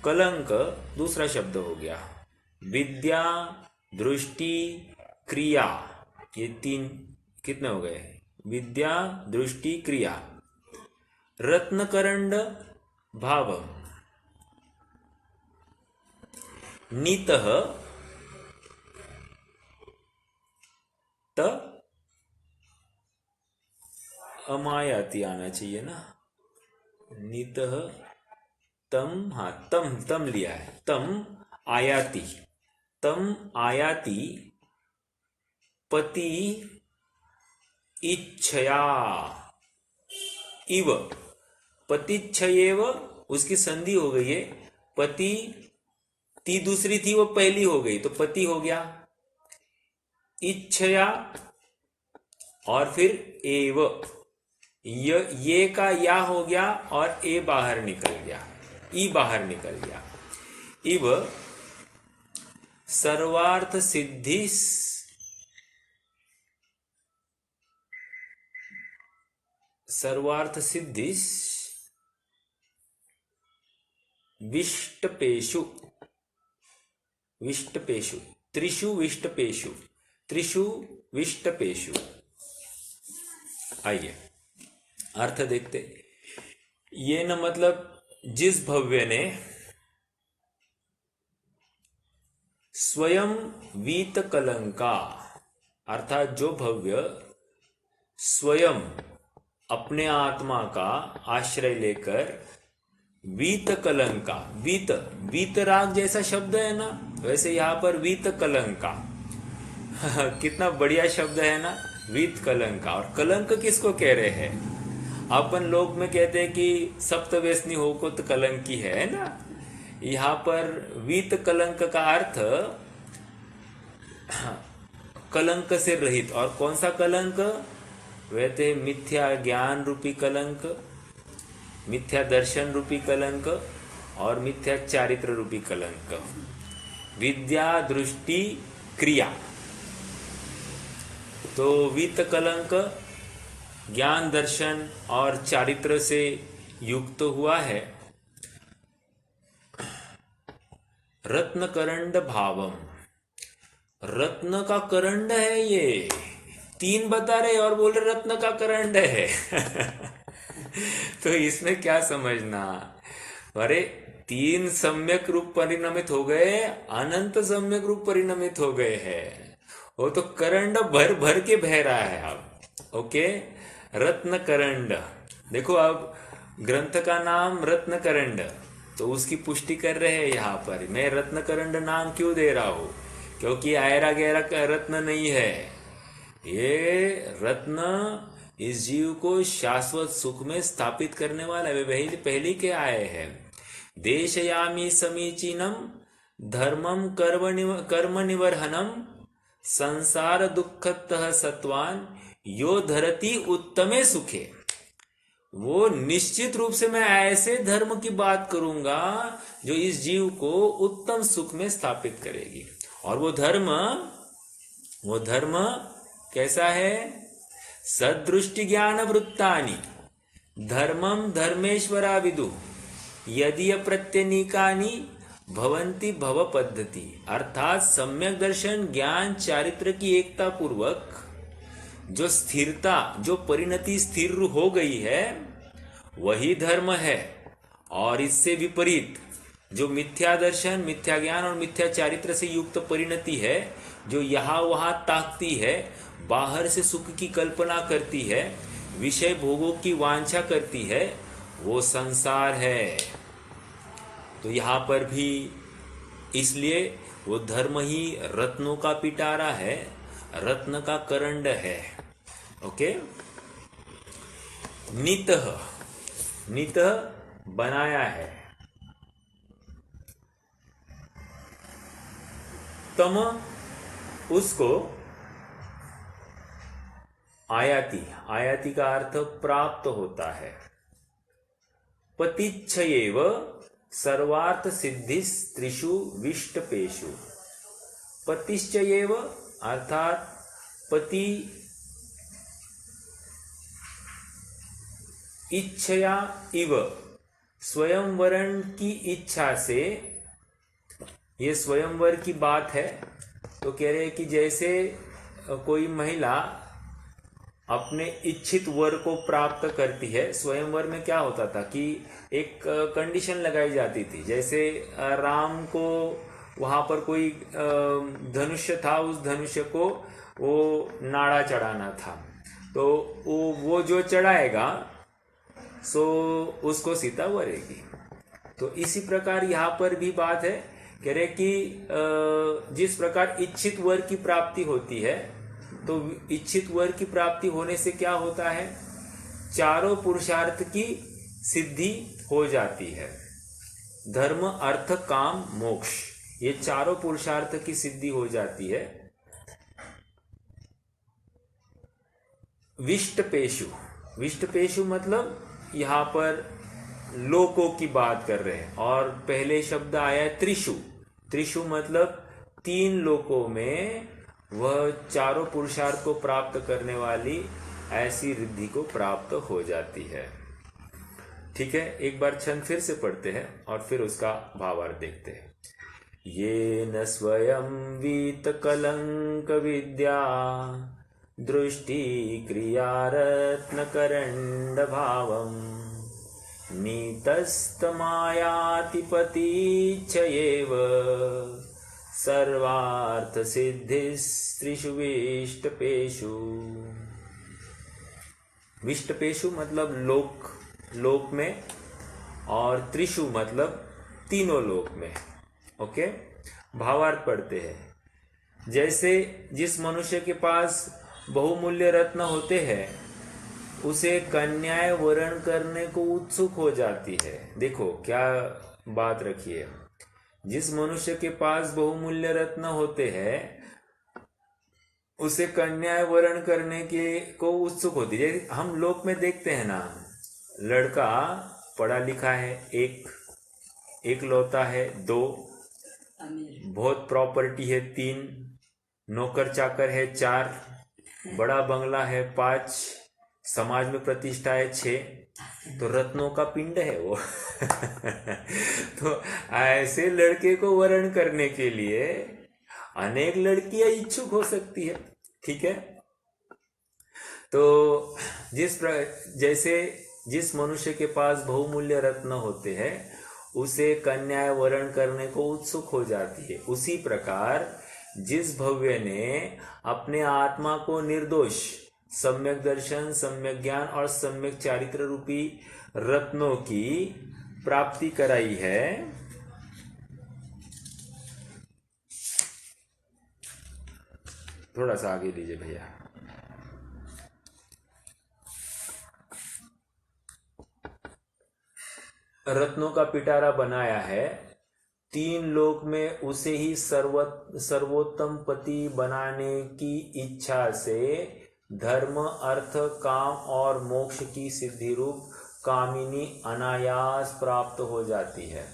कलंक दूसरा शब्द हो गया, विद्या दृष्टि क्रिया, ये 3 कितने हो गए? विद्या दृष्टि क्रिया। रत्नकरंड भावम, नीतः त अमायाति आना चाहिए ना, नीतः तम, हाँ तम लिया है, तम आयाति पति इच्छया इव, पतिच्छयेव उसकी संधि हो गई है। पति ती दूसरी थी, वो पहली हो गई, तो पति हो गया। इच्छया और फिर एव, ये का या हो गया और ए बाहर निकल गया, ई बाहर निकल गया। इव सर्वार्थ सिद्धिस विष्टपेषु त्रिषु विष्टपेषु। आइए अर्थ देखते। ये न मतलब जिस भव्य ने स्वयं वीत कलंका, अर्थात जो भव्य स्वयं अपने आत्मा का आश्रय लेकर वीत कलंका, वीतराग जैसा शब्द है ना, वैसे यहां पर वीत कलंका कितना बढ़िया शब्द है ना, वीत कलंका। और कलंक किसको कह रहे हैं? अपन लोग में कहते हैं कि सप्तव्यसनी हो को तो कलंकी है ना। यहां पर वीत कलंक का अर्थ कलंक से रहित। और कौन सा कलंक? वह थे मिथ्या ज्ञान रूपी कलंक, मिथ्या दर्शन रूपी कलंक और मिथ्या चारित्र रूपी कलंक। विद्या दृष्टि क्रिया, तो वित्त कलंक ज्ञान दर्शन और चारित्र से युक्त हुआ है। रत्न करंड भावम, रत्न का करंड है ये, 3 बता रहे और बोल रहे रत्न का करंड है। तो इसमें क्या समझना, अरे 3 सम्यक रूप परिणमित हो गए, अनंत सम्यक रूप परिणमित हो गए हैं, वो तो करंड भर भर के बह रहा है अब। ओके, रत्न करंड। देखो अब ग्रंथ का नाम रत्न करंड, तो उसकी पुष्टि कर रहे हैं यहाँ पर। मैं रत्न करंड नाम क्यों दे रहा हूँ, क्योंकि आयरा गहरा का रत्न नहीं है ये। रत्न इस जीव को शाश्वत सुख में स्थापित करने वाला है। वे पहले के आए हैं। देशयामी समीचीनम धर्मम कर्म निवर्हनम संसार दुखतः सत्वान यो धरती उत्तमे सुखे। वो निश्चित रूप से मैं ऐसे धर्म की बात करूंगा जो इस जीव को उत्तम सुख में स्थापित करेगी। और वो धर्म कैसा है? सदृष्टि ज्ञान वृत्तानि धर्मम धर्मेश्वरा विदु यदि प्रत्यनीकानि भवंती भव पद्धति। अर्थात सम्यक दर्शन ज्ञान चारित्र की एकता पूर्वक जो स्थिरता, जो परिणति स्थिर हो गई है, वही धर्म है। और इससे विपरीत जो मिथ्या दर्शन, मिथ्या ज्ञान और मिथ्या चारित्र से युक्त परिणति है, जो यहाँ वहां ताकती है, बाहर से सुख की कल्पना करती है, विषय भोगों की वांछा करती है, वो संसार है। तो यहाँ पर भी इसलिए वो धर्म ही रत्नों का पिटारा है, रत्न का करंड है। ओके, नितः बनाया है। तम उसको आयाति का अर्थ प्राप्त होता है। पतिच्छयेव सर्वार्थ सिद्धिस त्रिषु विष्टपेषु। पतिश्चयेव अर्थात पति इच्छया इव, स्वयंवरण की इच्छा से। ये स्वयंवर की बात है, तो कह रहे हैं कि जैसे कोई महिला अपने इच्छित वर को प्राप्त करती है। स्वयंवर में क्या होता था कि एक कंडीशन लगाई जाती थी। जैसे राम को वहां पर कोई धनुष्य था, उस धनुष्य को वो नाड़ा चढ़ाना था, तो वो जो चढ़ाएगा सो उसको सीता वरेगी। तो इसी प्रकार यहाँ पर भी बात है, कह रहे कि जिस प्रकार इच्छित वर की प्राप्ति होती है, तो इच्छित वर की प्राप्ति होने से क्या होता है? चारों पुरुषार्थ की सिद्धि हो जाती है। धर्म, अर्थ, काम, मोक्ष, ये चारों पुरुषार्थ की सिद्धि हो जाती है। विष्टपेशु, विष्टपेशु मतलब यहाँ पर लोकों की बात कर रहे हैं। और पहले शब्द आया त्रिशु। त्रिशु मतलब 3 लोकों में वह चारों पुरुषार्थ को प्राप्त करने वाली ऐसी रिद्धि को प्राप्त हो जाती है। ठीक है, एक बार छंद फिर से पढ़ते हैं और फिर उसका भावार्थ देखते हैं। ये न स्वयं वीत कलंक विद्या दृष्टि क्रिया रत्न करंड भावम नीतस्तमायातिपतिच्छयेव सर्वार्थ सिद्धिस्त्रिषु विष्टपेषु। विष्टपेषु मतलब लोक में, और त्रिषु मतलब तीनों लोक में। ओके, भावार्थ पढ़ते हैं। जैसे जिस मनुष्य के पास बहुमूल्य रत्न होते हैं, उसे कन्याएं वरण करने को उत्सुक हो जाती है। देखो क्या बात रखिए, जिस मनुष्य के पास बहुमूल्य रत्न होते हैं उसे कन्या वरण करने के को उत्सुक होती है। जैसे हम लोक में देखते हैं ना, लड़का पढ़ा लिखा है, एक लौता है, 2 बहुत प्रॉपर्टी है, 3 नौकर चाकर है, 4 बड़ा बंगला है, 5 समाज में प्रतिष्ठा है, 6 तो रत्नों का पिंड है वो। तो ऐसे लड़के को वरण करने के लिए अनेक लड़कियां इच्छुक हो सकती है। ठीक है, तो जैसे जिस मनुष्य के पास बहुमूल्य रत्न होते हैं उसे कन्या वरण करने को उत्सुक हो जाती है। उसी प्रकार जिस भव्य ने अपने आत्मा को निर्दोष सम्यक दर्शन, सम्यक ज्ञान और सम्यक चारित्र रूपी रत्नों की प्राप्ति कराई है, थोड़ा सा आगे लीजिए भैया। रत्नों का पिटारा बनाया है, 3 लोक में उसे ही सर्वोत्तम पति बनाने की इच्छा से धर्म, अर्थ, काम और मोक्ष की सिद्धि रूप कामिनी अनायास प्राप्त हो जाती है।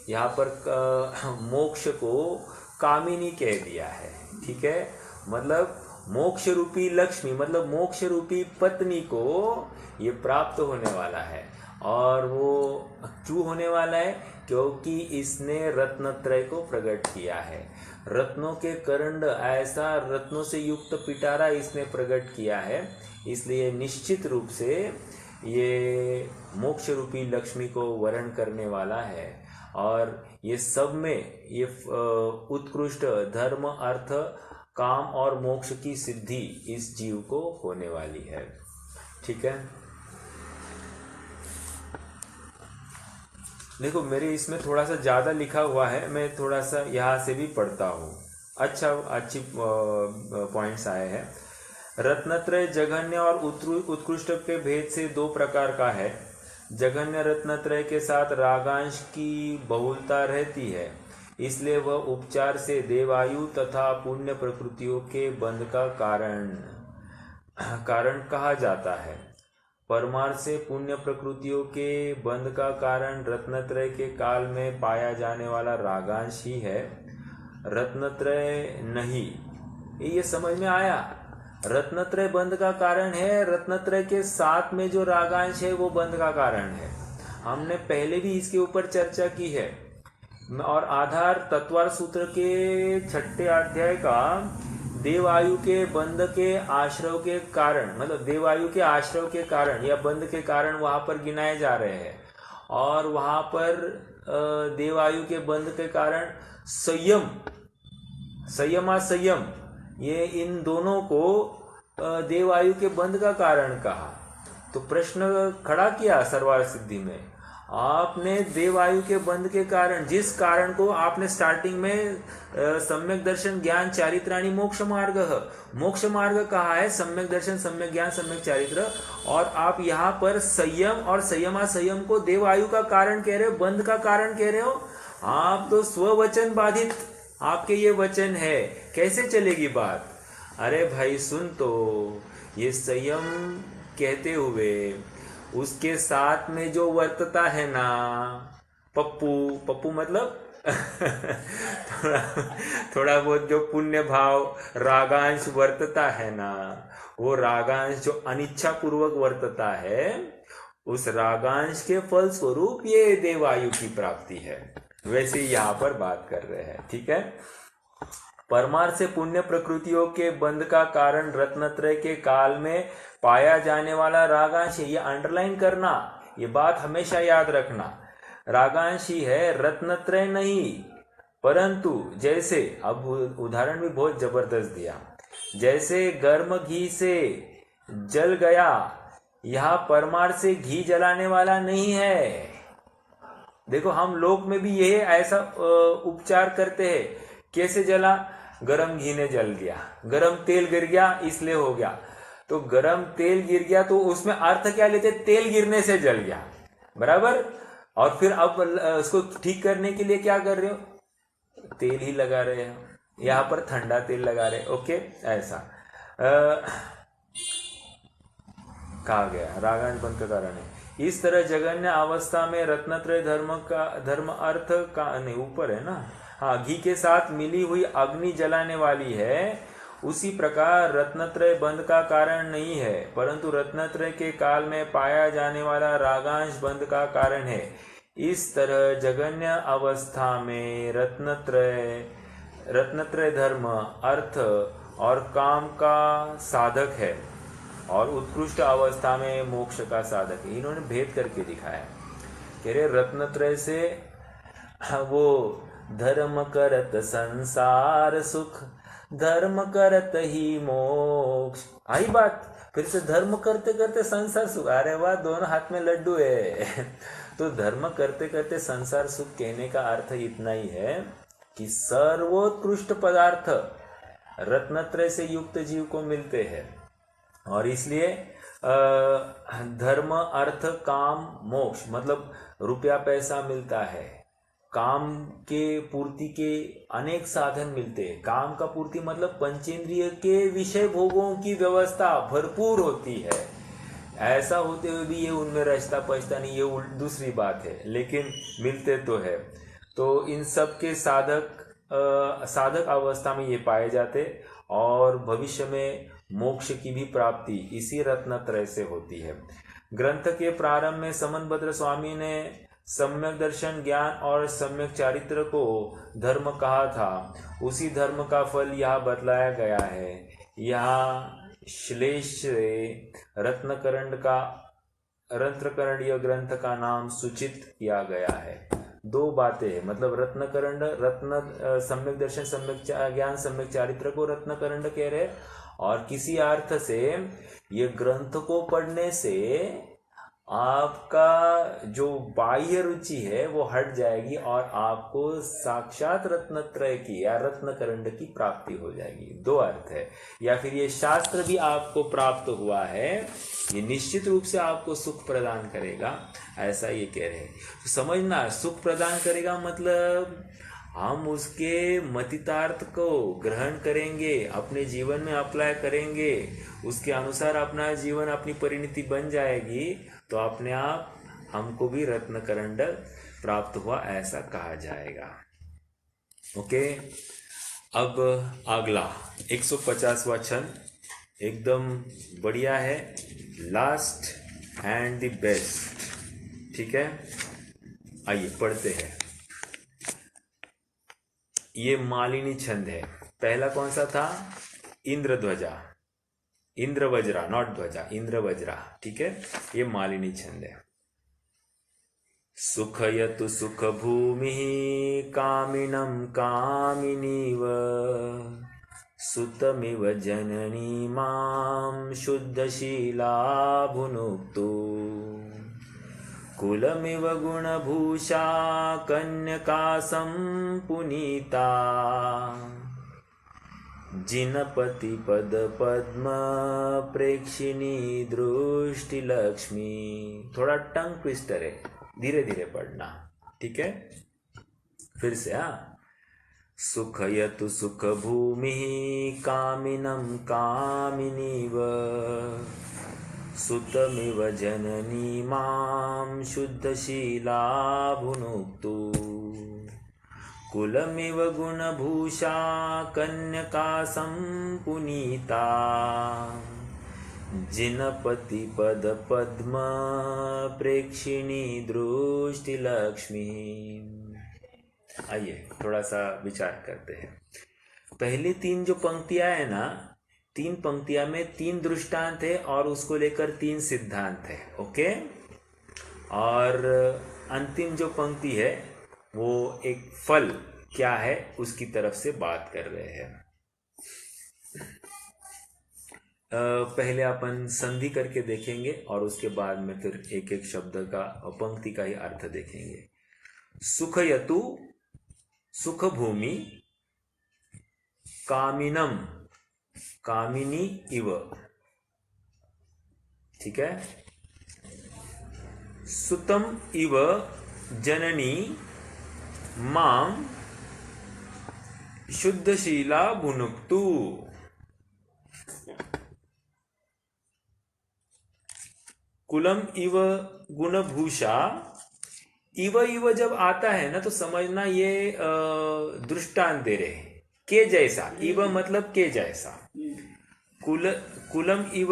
यहाँ पर मोक्ष को कामिनी कह दिया है। ठीक है, मतलब मोक्ष रूपी लक्ष्मी, मतलब मोक्ष रूपी पत्नी को ये प्राप्त होने वाला है। और वो क्यों होने वाला है? क्योंकि इसने रत्नत्रय को प्रकट किया है। रत्नों के करंड, ऐसा रत्नों से युक्त पिटारा इसने प्रकट किया है, इसलिए निश्चित रूप से ये मोक्ष रूपी लक्ष्मी को वरण करने वाला है। और ये सब में ये उत्कृष्ट धर्म, अर्थ, काम और मोक्ष की सिद्धि इस जीव को होने वाली है। ठीक है, देखो मेरे इसमें थोड़ा सा ज़्यादा लिखा हुआ है, मैं थोड़ा सा यहाँ से भी पढ़ता हूँ। अच्छी पॉइंट्स आए हैं। रत्नत्रय जघन्य और उत्कृष्ट के भेद से 2 प्रकार का है। जघन्य रत्नत्रय के साथ रागांश की बहुलता रहती है, इसलिए वह उपचार से देवायु तथा पुण्य प्रकृतियों के बंध का कारण कहा जाता है। परमार्थ से पुण्य प्रकृतियों के बंध का कारण रत्नत्रय के काल में पाया जाने वाला रागांश ही है, रत्नत्रय नहीं। ये समझ में आया? रत्नत्रय बंध का कारण है, रत्नत्रय के साथ में जो रागांश है वो बंध का कारण है। हमने पहले भी इसके ऊपर चर्चा की है। और आधार तत्वार सूत्र के 6ठे अध्याय का देवायु के बंध के आश्रय के कारण, मतलब देवायु के आश्रय के कारण या बंध के कारण वहां पर गिनाए जा रहे हैं। और वहां पर देवायु के बंध के कारण संयम, संयम, ये इन दोनों को देवायु के बंध का कारण कहा। तो प्रश्न खड़ा किया सर्वार सिद्धि में, आपने देवायु के बंध के कारण, जिस कारण को आपने स्टार्टिंग में सम्यक दर्शन ज्ञान चारित्राणि मोक्ष मार्ग कहा है, सम्यक दर्शन, सम्यक ज्ञान, सम्यक चारित्र, और आप यहाँ पर संयम और संयम को देवायु का कारण कह रहे हो, बंध का कारण कह रहे हो। आप तो स्ववचन बाधित, आपके ये वचन है, कैसे चलेगी बात? अरे भाई सुन, तो ये संयम कहते हुए उसके साथ में जो वर्तता है ना, पप्पू मतलब थोड़ा बहुत जो पुण्य भाव रागांश वर्तता है ना, वो रागांश जो अनिच्छा पूर्वक वर्तता है, उस रागांश के फल स्वरूप ये देवायु की प्राप्ति है। वैसे यहाँ पर बात कर रहे हैं। ठीक है, परमार्थ से पुण्य प्रकृतियों के बंध का कारण रत्नत्रय के काल में पाया जाने वाला रागांश है। ये अंडरलाइन करना, ये बात हमेशा याद रखना, रागांश ही है, रत्नत्रय नहीं। परंतु जैसे, अब उदाहरण भी बहुत जबरदस्त दिया, जैसे गर्म घी से जल गया, यह परमार्थ से घी जलाने वाला नहीं है। देखो हम लोक में भी ये ऐसा उपचार करते हैं। कैसे जला? गरम घी ने जल गया, गरम तेल गिर गया इसलिए हो गया। तो गरम तेल गिर गया तो उसमें अर्थ क्या लेते? तेल गिरने से जल गया, बराबर। और फिर अब उसको ठीक करने के लिए क्या कर रहे हो? तेल ही लगा रहे हो, यहाँ पर ठंडा तेल लगा रहे। ओके, ऐसा। कहा गया रागांश बंध का कारण है। इस तरह जगन्य अवस्था में रत्नत्रय धर्म अर्थ का नहीं, ऊपर है ना, हाँ, घी के साथ मिली हुई अग्नि जलाने वाली है। उसी प्रकार रत्नत्रय बंध का कारण नहीं है, परंतु रत्नत्रय के काल में पाया जाने वाला रागांश बंध का कारण है। इस तरह जगन्य अवस्था में रत्नत्रय धर्म अर्थ और काम का साधक है और उत्कृष्ट अवस्था में मोक्ष का साधक है। इन्होंने भेद करके दिखाया। कह रहे रत्नत्रय से वो धर्म करत संसार सुख, धर्म करत ही मोक्ष। आई बात, फिर से धर्म करते करते संसार सुख। अरे वाह, दोनों हाथ में लड्डू है। तो धर्म करते करते संसार सुख कहने का अर्थ इतना ही है कि सर्वोत्कृष्ट पदार्थ रत्नत्रय से युक्त जीव को मिलते हैं, और इसलिए धर्म अर्थ काम मोक्ष मतलब रुपया पैसा मिलता है, काम के पूर्ति के अनेक साधन मिलते हैं। काम का पूर्ति मतलब पंचेंद्रिय के विषय भोगों की व्यवस्था भरपूर होती है। ऐसा होते हुए भी ये उनमें रचता पचता नहीं, ये दूसरी बात है, लेकिन मिलते तो है। तो इन सब के साधक अवस्था में ये पाए जाते, और भविष्य में मोक्ष की भी प्राप्ति इसी रत्नत्रय से होती है। ग्रंथ के प्रारंभ में समनभद्र स्वामी ने सम्यक दर्शन ज्ञान और सम्यक चारित्र को धर्म कहा था। उसी धर्म का फल यहाँ बतलाया गया है। यहाँ श्लेष रत्नकरण्य ग्रंथ का नाम सूचित किया गया है। दो बातें हैं, मतलब रत्न सम्यक दर्शन सम्यक ज्ञान सम्यक चारित्र को रत्नकरण्य कह रहे, और किसी अर्थ से ये ग्रंथ को पढ़ने से आपका जो बाह्य रुचि है वो हट जाएगी और आपको साक्षात रत्नत्रय की या रत्नकरण्य की प्राप्ति हो जाएगी। दो अर्थ है। या फिर ये शास्त्र भी आपको प्राप्त हुआ है, ये निश्चित रूप से आपको सुख प्रदान करेगा, ऐसा ये कह रहे हैं। तो समझना, सुख प्रदान करेगा मतलब हम उसके मतितार्थ को ग्रहण करेंगे, अपने जीवन में अप्लाई करेंगे, उसके अनुसार अपना जीवन अपनी परिणति बन जाएगी, तो अपने आप हमको भी रत्नकरण्य प्राप्त हुआ ऐसा कहा जाएगा। ओके, अब अगला 150वां छंद एकदम बढ़िया है, लास्ट एंड द बेस्ट। ठीक है, आइए पढ़ते हैं। ये मालिनी छंद है। पहला कौन सा था? इंद्रध्वजा, इंद्रवज्रा, नॉट ध्वजा, इंद्रवज्रा। ठीक है, ये मालिनी छंद है। सुखयतु सुख भूमि कामिनं कामिनीव, सुतमिव जननी मां शुद्धशीला भुनुक्तु, कुलमिव गुणभूषा कन्यका संपुनीता, जिनपति पद पद्म प्रेक्षिणी दृष्टि लक्ष्मी। थोड़ा टंग ट्विस्टर है, धीरे धीरे पढ़ना। ठीक है, फिर से। सुखयतु सुख भूमि कामिनं कामिनीव, सुतमिव जननी मां शुद्धशीला भुनुक्तु, कुलमिव गुणभूषा कन्यका संपुनीता, जिनपति पद पद्म प्रेक्षिणी दृष्टि लक्ष्मी। आइए थोड़ा सा विचार करते हैं। पहले तीन जो पंक्तियां है ना, तीन पंक्तियां में तीन दृष्टांत है और उसको लेकर तीन सिद्धांत है। ओके, और अंतिम जो पंक्ति है वो एक फल क्या है उसकी तरफ से बात कर रहे हैं। पहले अपन संधि करके देखेंगे और उसके बाद में फिर एक एक शब्द का और पंक्ति का ही अर्थ देखेंगे। सुखयतु सुख भूमि कामिनम कामिनी इव। ठीक है, सुतम इव जननी मां शुद्धशीला भुनुक्तु। कुलम इव गुणभूषा। इव इव जब आता है ना तो समझना ये दृष्टांत दे रहे हैं, के जैसा। इव मतलब के जैसा। कुलम इव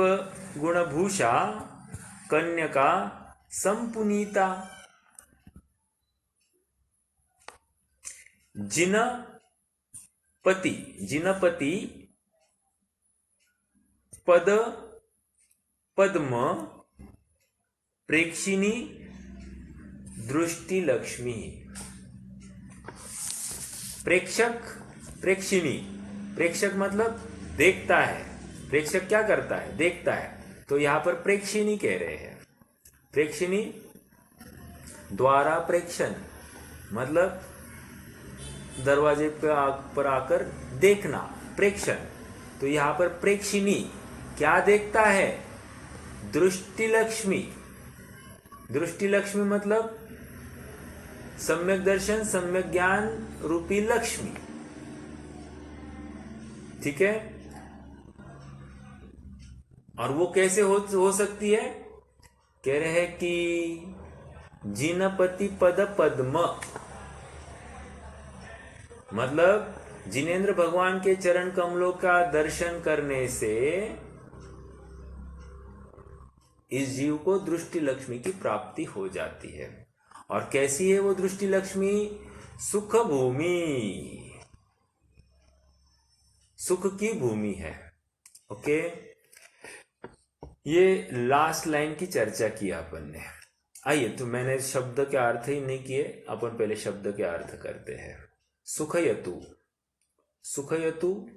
गुणभूषा कन्यका संपुनीता। जिनपति, जिनपति पद पद्म प्रेक्षिणी दृष्टि लक्ष्मी। प्रेक्षक, प्रेक्षिणी। प्रेक्षक मतलब देखता है। प्रेक्षक क्या करता है? देखता है। तो यहां पर प्रेक्षिणी कह रहे हैं। प्रेक्षिणी द्वारा प्रेक्षण मतलब दरवाजे पर आकर देखना, प्रेक्षण। तो यहां पर प्रेक्षिणी क्या देखता है? दृष्टि लक्ष्मी। दृष्टि लक्ष्मी मतलब सम्यक दर्शन, सम्यक ज्ञान रूपी लक्ष्मी। ठीक है। और वो कैसे हो सकती है? कह रहे हैं कि जिनपति पद पद्म मतलब जिनेंद्र भगवान के चरण कमलों का दर्शन करने से इस जीव को दृष्टि लक्ष्मी की प्राप्ति हो जाती है। और कैसी है वो दृष्टि लक्ष्मी? सुख भूमि, सुख की भूमि है। ओके, ये लास्ट लाइन की चर्चा की अपन ने। आइए, तो मैंने शब्द के अर्थ ही नहीं किए, अपन पहले शब्द के अर्थ करते हैं। सुखयतु, सुखयतु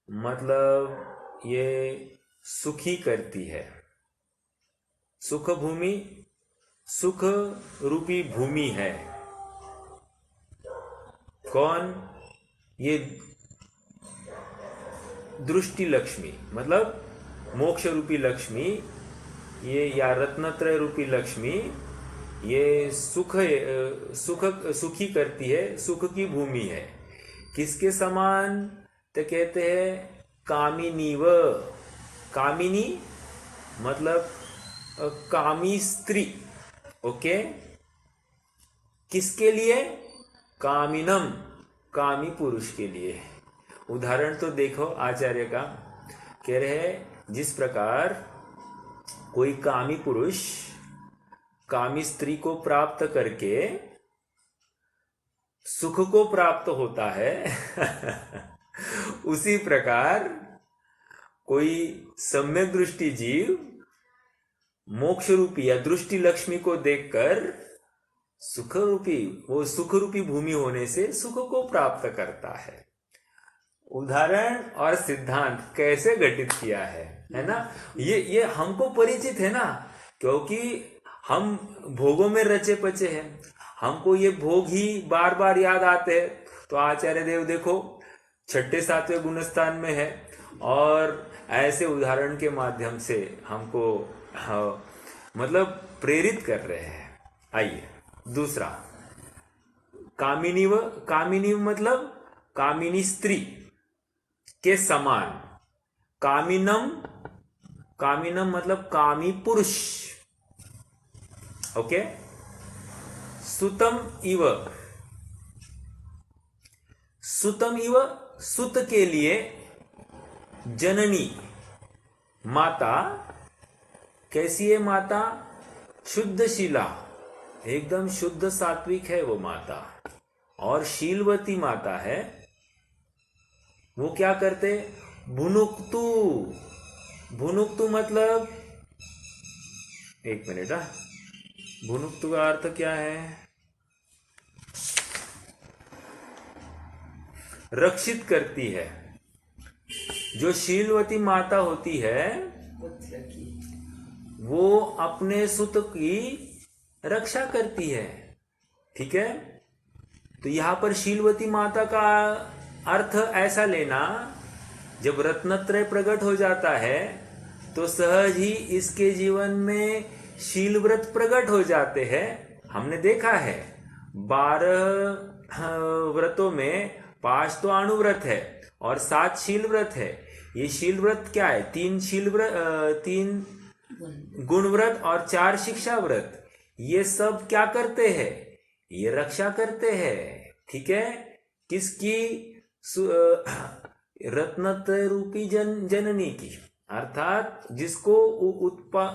मतलब ये सुखी करती है। सुख भूमि, सुख रूपी भूमि है। कौन? ये दृष्टि लक्ष्मी मतलब मोक्ष रूपी लक्ष्मी, ये या रत्नत्रय रूपी लक्ष्मी, ये सुखी करती है, सुख की भूमि है। किसके समान? तो कहते हैं कामिनीव। कामिनी मतलब कामी स्त्री। ओके, किसके लिए? कामिनम, कामी पुरुष के लिए। उदाहरण तो देखो आचार्य का, कह रहे हैं जिस प्रकार कोई कामी पुरुष कामी स्त्री को प्राप्त करके सुख को प्राप्त होता है उसी प्रकार कोई सम्यक दृष्टि जीव मोक्ष रूपी या दृष्टि लक्ष्मी को देखकर सुख रूपी, वो सुख रूपी भूमि होने से सुख को प्राप्त करता है। उदाहरण और सिद्धांत कैसे घटित किया है ना? ये हमको परिचित है ना, क्योंकि हम भोगों में रचे पचे हैं। हमको ये भोग ही बार बार याद आते हैं। तो आचार्य देव देखो 6-7वें गुणस्थान में है, और ऐसे उदाहरण के माध्यम से हमको मतलब प्रेरित कर रहे हैं। आइए दूसरा, कामिनीव। कामिनीव मतलब कामिनी स्त्री के समान। कामिनम, कामिनम मतलब कामी पुरुष। ओके। सुतम इव, सुतम इव सुत के लिए जननी माता। कैसी है माता? शुद्ध शीला, एकदम शुद्ध सात्विक है वो माता, और शीलवती माता है। वो क्या करते? भुनुक्तु। भुनुक्तु मतलब, एक मिनट, भुनुक्तु का अर्थ क्या है? रक्षित करती है। जो शीलवती माता होती है वो अपने सुत की रक्षा करती है। ठीक है। तो यहां पर शीलवती माता का अर्थ ऐसा लेना, जब रत्नत्रय प्रकट हो जाता है तो सहज ही इसके जीवन में शील व्रत प्रकट हो जाते हैं। हमने देखा है 12 व्रतों में 5 तो अणुव्रत है और 7 शील व्रत है। ये शील व्रत क्या है? 3 शील व्रत, 3 गुण व्रत और 4 शिक्षा व्रत, ये सब क्या करते हैं? ये रक्षा करते हैं। ठीक है, किसकी? रत्नत्रय रूपी जननी की, अर्थात जिसको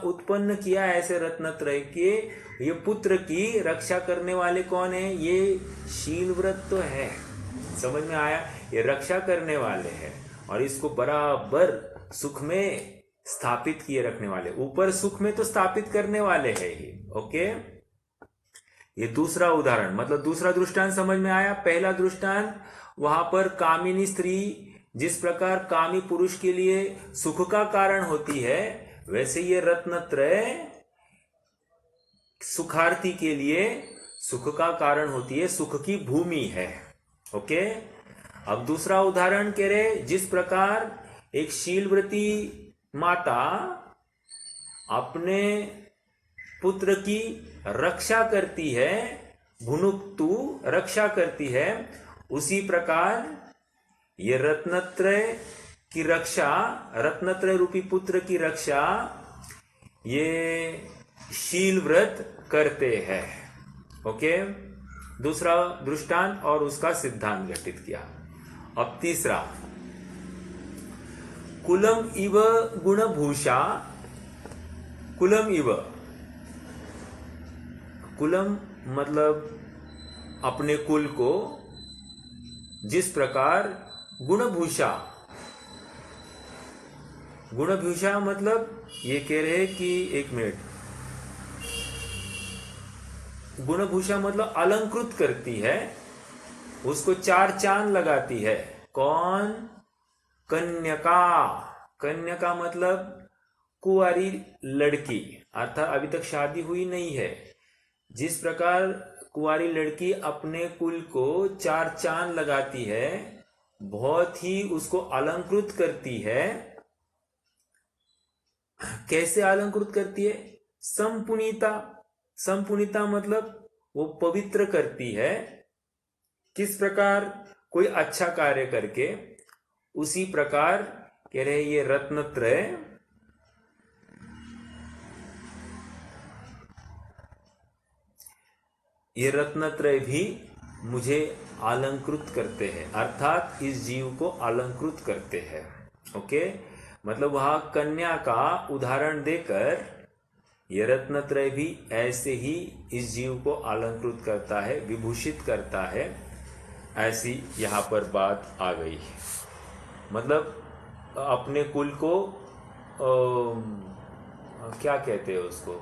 उत्पन्न किया ऐसे रत्नत्रय के ये पुत्र की रक्षा करने वाले कौन है? ये शील व्रत तो है। समझ में आया? ये रक्षा करने वाले हैं और इसको बराबर सुख में स्थापित किए रखने वाले, ऊपर सुख में तो स्थापित करने वाले हैं ये। ओके, ये दूसरा उदाहरण, मतलब दूसरा दृष्टांत समझ में आया। पहला दृष्टांत, वहां पर कामिनी स्त्री जिस प्रकार कामी पुरुष के लिए सुख का कारण होती है, वैसे ये रत्नत्रय सुखार्थी के लिए सुख का कारण होती है, सुख की भूमि है। ओके, अब दूसरा उदाहरण कह रहे, जिस प्रकार एक शीलव्रती माता अपने पुत्र की रक्षा करती है, भुनुक्तु रक्षा करती है, उसी प्रकार ये रत्नत्रय की रक्षा, रत्नत्रय रूपी पुत्र की रक्षा ये शील व्रत करते हैं। ओके, दूसरा दृष्टांत और उसका सिद्धांत घटित किया। अब तीसरा, कुलम इव गुणभूषा, कुलम इव, कुलम मतलब अपने कुल को, जिस प्रकार गुणभूषा, गुणभूषा मतलब ये कह रहे कि, एक मिनट, गुणभूषा मतलब अलंकृत करती है, उसको 4 चांद लगाती है। कौन? कन्यका। कन्यका मतलब कुंवारी लड़की, अर्थात अभी तक शादी हुई नहीं है। जिस प्रकार कुंवारी लड़की अपने कुल को 4 चांद लगाती है, बहुत ही उसको अलंकृत करती है। कैसे अलंकृत करती है? संपुनीता। संपुनीता मतलब वो पवित्र करती है। किस प्रकार? कोई अच्छा कार्य करके, उसी प्रकार कह रहे ये रत्नत्रय, ये रत्नत्रय भी मुझे अलंकृत करते हैं, अर्थात इस जीव को अलंकृत करते हैं। ओके, मतलब वहां कन्या का उदाहरण देकर ये रत्नत्रय भी ऐसे ही इस जीव को अलंकृत करता है, विभूषित करता है, ऐसी यहां पर बात आ गई। मतलब अपने कुल को क्या कहते हैं उसको,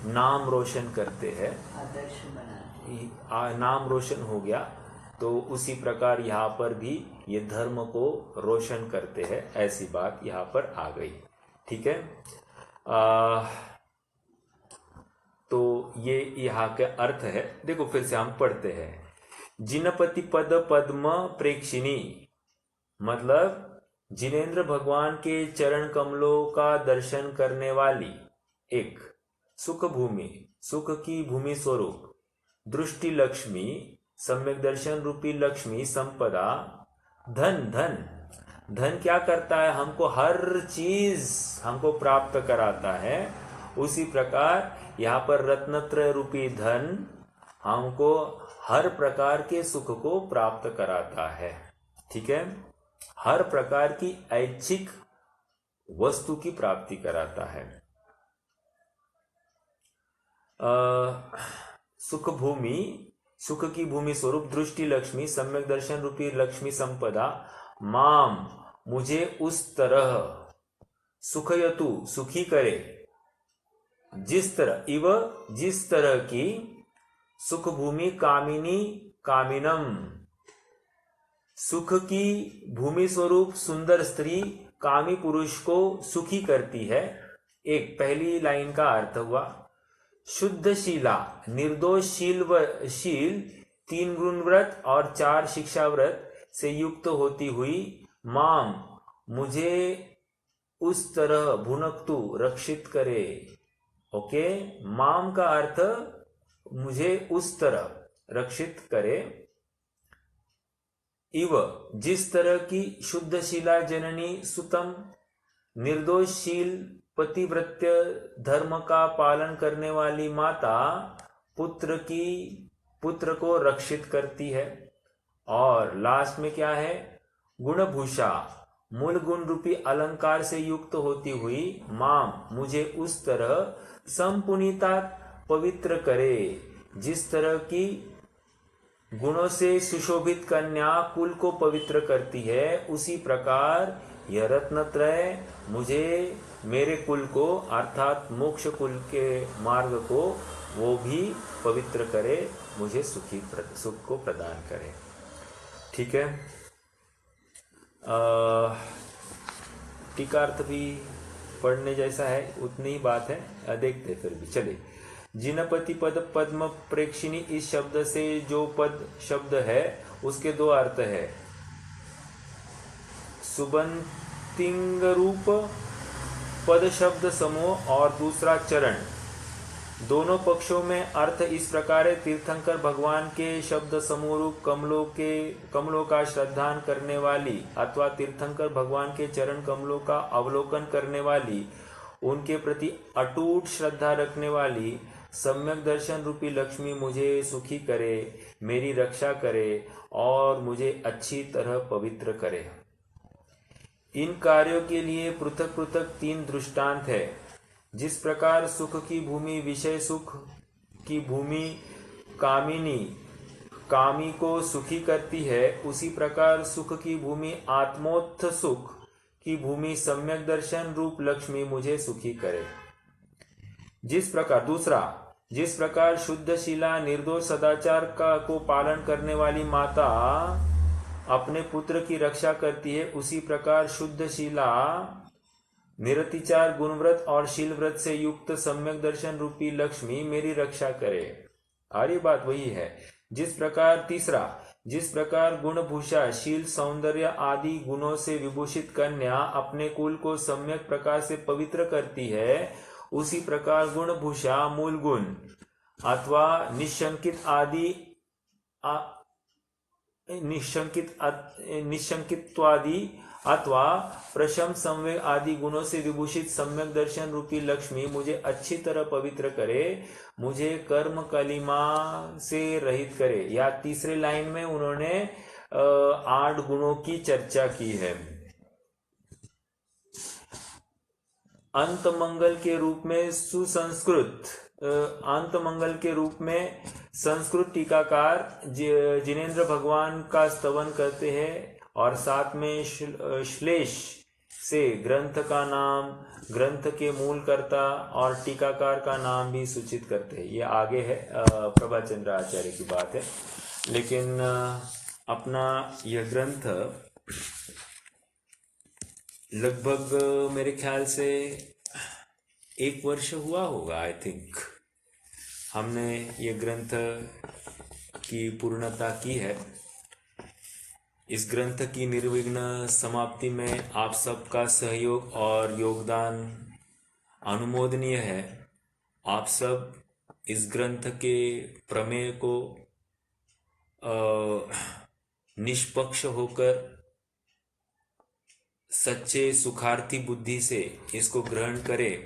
नाम रोशन करते हैं, आदर्श बनाते, नाम रोशन हो गया, तो उसी प्रकार यहाँ पर भी ये धर्म को रोशन करते हैं, ऐसी बात यहाँ पर आ गई। ठीक है, तो ये यहाँ का अर्थ है। देखो फिर से हम पढ़ते हैं। जिनपति पद पद्म प्रेक्षिणी, मतलब जिनेन्द्र भगवान के चरण कमलों का दर्शन करने वाली एक सुख भूमि, सुख की भूमि स्वरूप दृष्टि लक्ष्मी, सम्यक दर्शन रूपी लक्ष्मी संपदा, धन, धन, धन क्या करता है? हमको हर चीज हमको प्राप्त कराता है। उसी प्रकार यहाँ पर रत्नत्रय रूपी धन हमको हर प्रकार के सुख को प्राप्त कराता है। ठीक है, हर प्रकार की ऐच्छिक वस्तु की प्राप्ति कराता है। सुख भूमि, सुख की भूमि स्वरूप दृष्टि लक्ष्मी, सम्यक दर्शन रूपी लक्ष्मी संपदा, माम मुझे उस तरह सुखयतु सुखी करे, जिस तरह, इव जिस तरह की सुख भूमि कामिनी कामिनम, सुख की भूमि स्वरूप सुंदर स्त्री कामी पुरुष को सुखी करती है। एक पहली लाइन का अर्थ हुआ शुद्धशीला, निर्दोष शील 3 गुण व्रत और 4 शिक्षा व्रत से युक्त होती हुई, माम मुझे उस तरह भुनक्तु रक्षित करे। ओके, माम का अर्थ मुझे उस तरह रक्षित करे, इव जिस तरह की शुद्धशीला जननी सुतम निर्दोषशील पतिव्रत्य धर्म का पालन करने वाली माता पुत्र को रक्षित करती है। और लास्ट में क्या है, गुणभूषा मूल गुण रूपी अलंकार से युक्त होती हुई माम मुझे उस तरह संपुनीता पवित्र करे जिस तरह की गुणों से सुशोभित कन्या कुल को पवित्र करती है, उसी प्रकार यह रत्नत्रय मुझे मेरे कुल को अर्थात मोक्ष कुल के मार्ग को वो भी पवित्र करे, मुझे सुख को प्रदान करे। ठीक है। टीकार्थ भी पढ़ने जैसा है, उतनी ही बात है, देखते फिर भी चले। जिनपति पद पद्म प्रेक्षिणी, इस शब्द से जो पद शब्द है उसके दो अर्थ है, सुबंतिंग रूप पद शब्द समूह और दूसरा चरण। दोनों पक्षों में अर्थ इस प्रकार है, तीर्थंकर भगवान के शब्द समूह रूप कमलों का श्रद्धान करने वाली अथवा तीर्थंकर भगवान के चरण कमलों का अवलोकन करने वाली, उनके प्रति अटूट श्रद्धा रखने वाली सम्यक दर्शन रूपी लक्ष्मी मुझे सुखी करे, मेरी रक्षा करे और मुझे अच्छी तरह पवित्र करे। इन कार्यों के लिए पृथक पृथक 3 दृष्टांत है। जिस प्रकार सुख की भूमि विषय सुख की भूमि कामी को सुखी करती है, उसी प्रकार सुख की भूमि आत्मोत्थ सुख की भूमि सम्यक दर्शन रूप लक्ष्मी मुझे सुखी करे। जिस प्रकार शुद्धशीला निर्दोष सदाचार को पालन करने वाली माता अपने पुत्र की रक्षा करती है, उसी प्रकार शुद्धशीला निरतिचार गुणव्रत और शीलव्रत से युक्त सम्यक दर्शन रूपी लक्ष्मी मेरी रक्षा करे। और ये बात वही है। जिस प्रकार गुणभूषा शील सौंदर्य आदि गुणों से विभूषित कन्या अपने कुल को सम्यक प्रकार से पवित्र करती है, उसी प्रकार गुणभूषा मूल गुण अथवा निशंकित्वादि अथवा प्रशम संवेग आदि गुणों से विभूषित सम्यक दर्शन रूपी लक्ष्मी मुझे अच्छी तरह पवित्र करे, मुझे कर्म कलिमा से रहित करे। या तीसरे लाइन में उन्होंने 8 गुणों की चर्चा की है। अंत मंगल के रूप में संस्कृत टीकाकार जिनेंद्र भगवान का स्तवन करते हैं और साथ में श्लेष से ग्रंथ का नाम, ग्रंथ के मूलकर्ता और टीकाकार का नाम भी सूचित करते हैं। ये आगे है, प्रभाचंद्र आचार्य की बात है। लेकिन अपना यह ग्रंथ लगभग मेरे ख्याल से 1 वर्ष हुआ होगा, आई थिंक, हमने ये ग्रंथ की पूर्णता की है। इस ग्रंथ की निर्विघ्न समाप्ति में आप सबका सहयोग और योगदान अनुमोदनीय है। आप सब इस ग्रंथ के प्रमेय को निष्पक्ष होकर सच्चे सुखार्थी बुद्धि से इसको ग्रहण करें,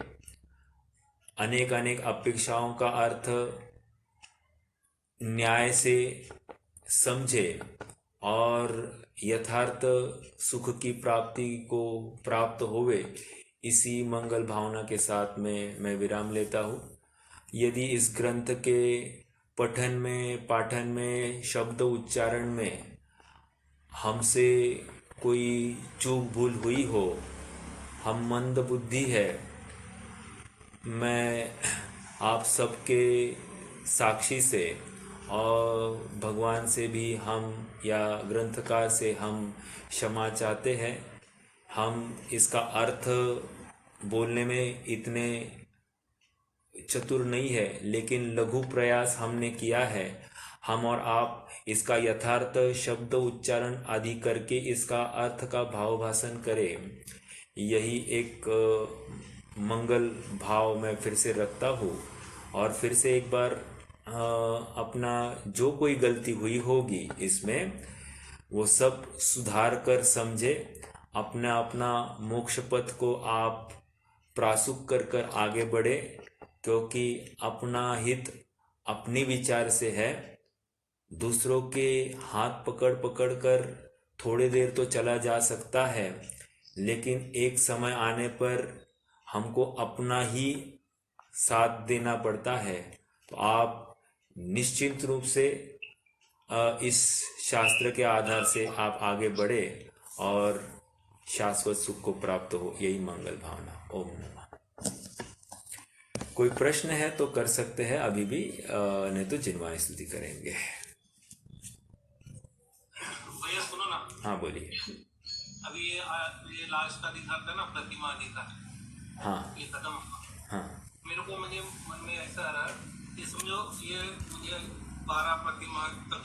अनेक अनेक अपेक्षाओं का अर्थ न्याय से समझे और यथार्थ सुख की प्राप्ति को प्राप्त होवे, इसी मंगल भावना के साथ में मैं विराम लेता हूँ। यदि इस ग्रंथ के पठन में, पाठन में, शब्द उच्चारण में हमसे कोई चूक भूल हुई हो, हम मंद बुद्धि है, मैं आप सबके साक्षी से और भगवान से भी हम या ग्रंथकार से हम क्षमा चाहते हैं। हम इसका अर्थ बोलने में इतने चतुर नहीं है, लेकिन लघु प्रयास हमने किया है। हम और आप इसका यथार्थ शब्द उच्चारण आदि करके इसका अर्थ का भाव भाषण करें, यही एक मंगल भाव मैं फिर से रखता हूँ। और फिर से एक बार अपना जो कोई गलती हुई होगी इसमें वो सब सुधार कर समझे, अपना अपना मोक्ष पथ को आप प्रासुक कर कर आगे बढ़े, क्योंकि अपना हित अपनी विचार से है। दूसरों के हाथ पकड़ पकड़ कर थोड़ी देर तो चला जा सकता है, लेकिन एक समय आने पर हमको अपना ही साथ देना पड़ता है। तो आप निश्चिंत रूप से इस शास्त्र के आधार से आप आगे बढ़े और शाश्वत सुख को प्राप्त हो, यही मंगल भावना। ओम नमः। कोई प्रश्न है तो कर सकते हैं अभी भी, नहीं तो जिनवाणी स्तुति करेंगे। भैया सुनो ना। हाँ बोलिए। अभी ये लास्ट का दिखा था ना, प्रतिमा दिखा, हाँ ये खत्म। हाँ मेरे को मुझे मन में ऐसा आ रहा है, ये समझो ये मुझे 12 प्रतिमा तक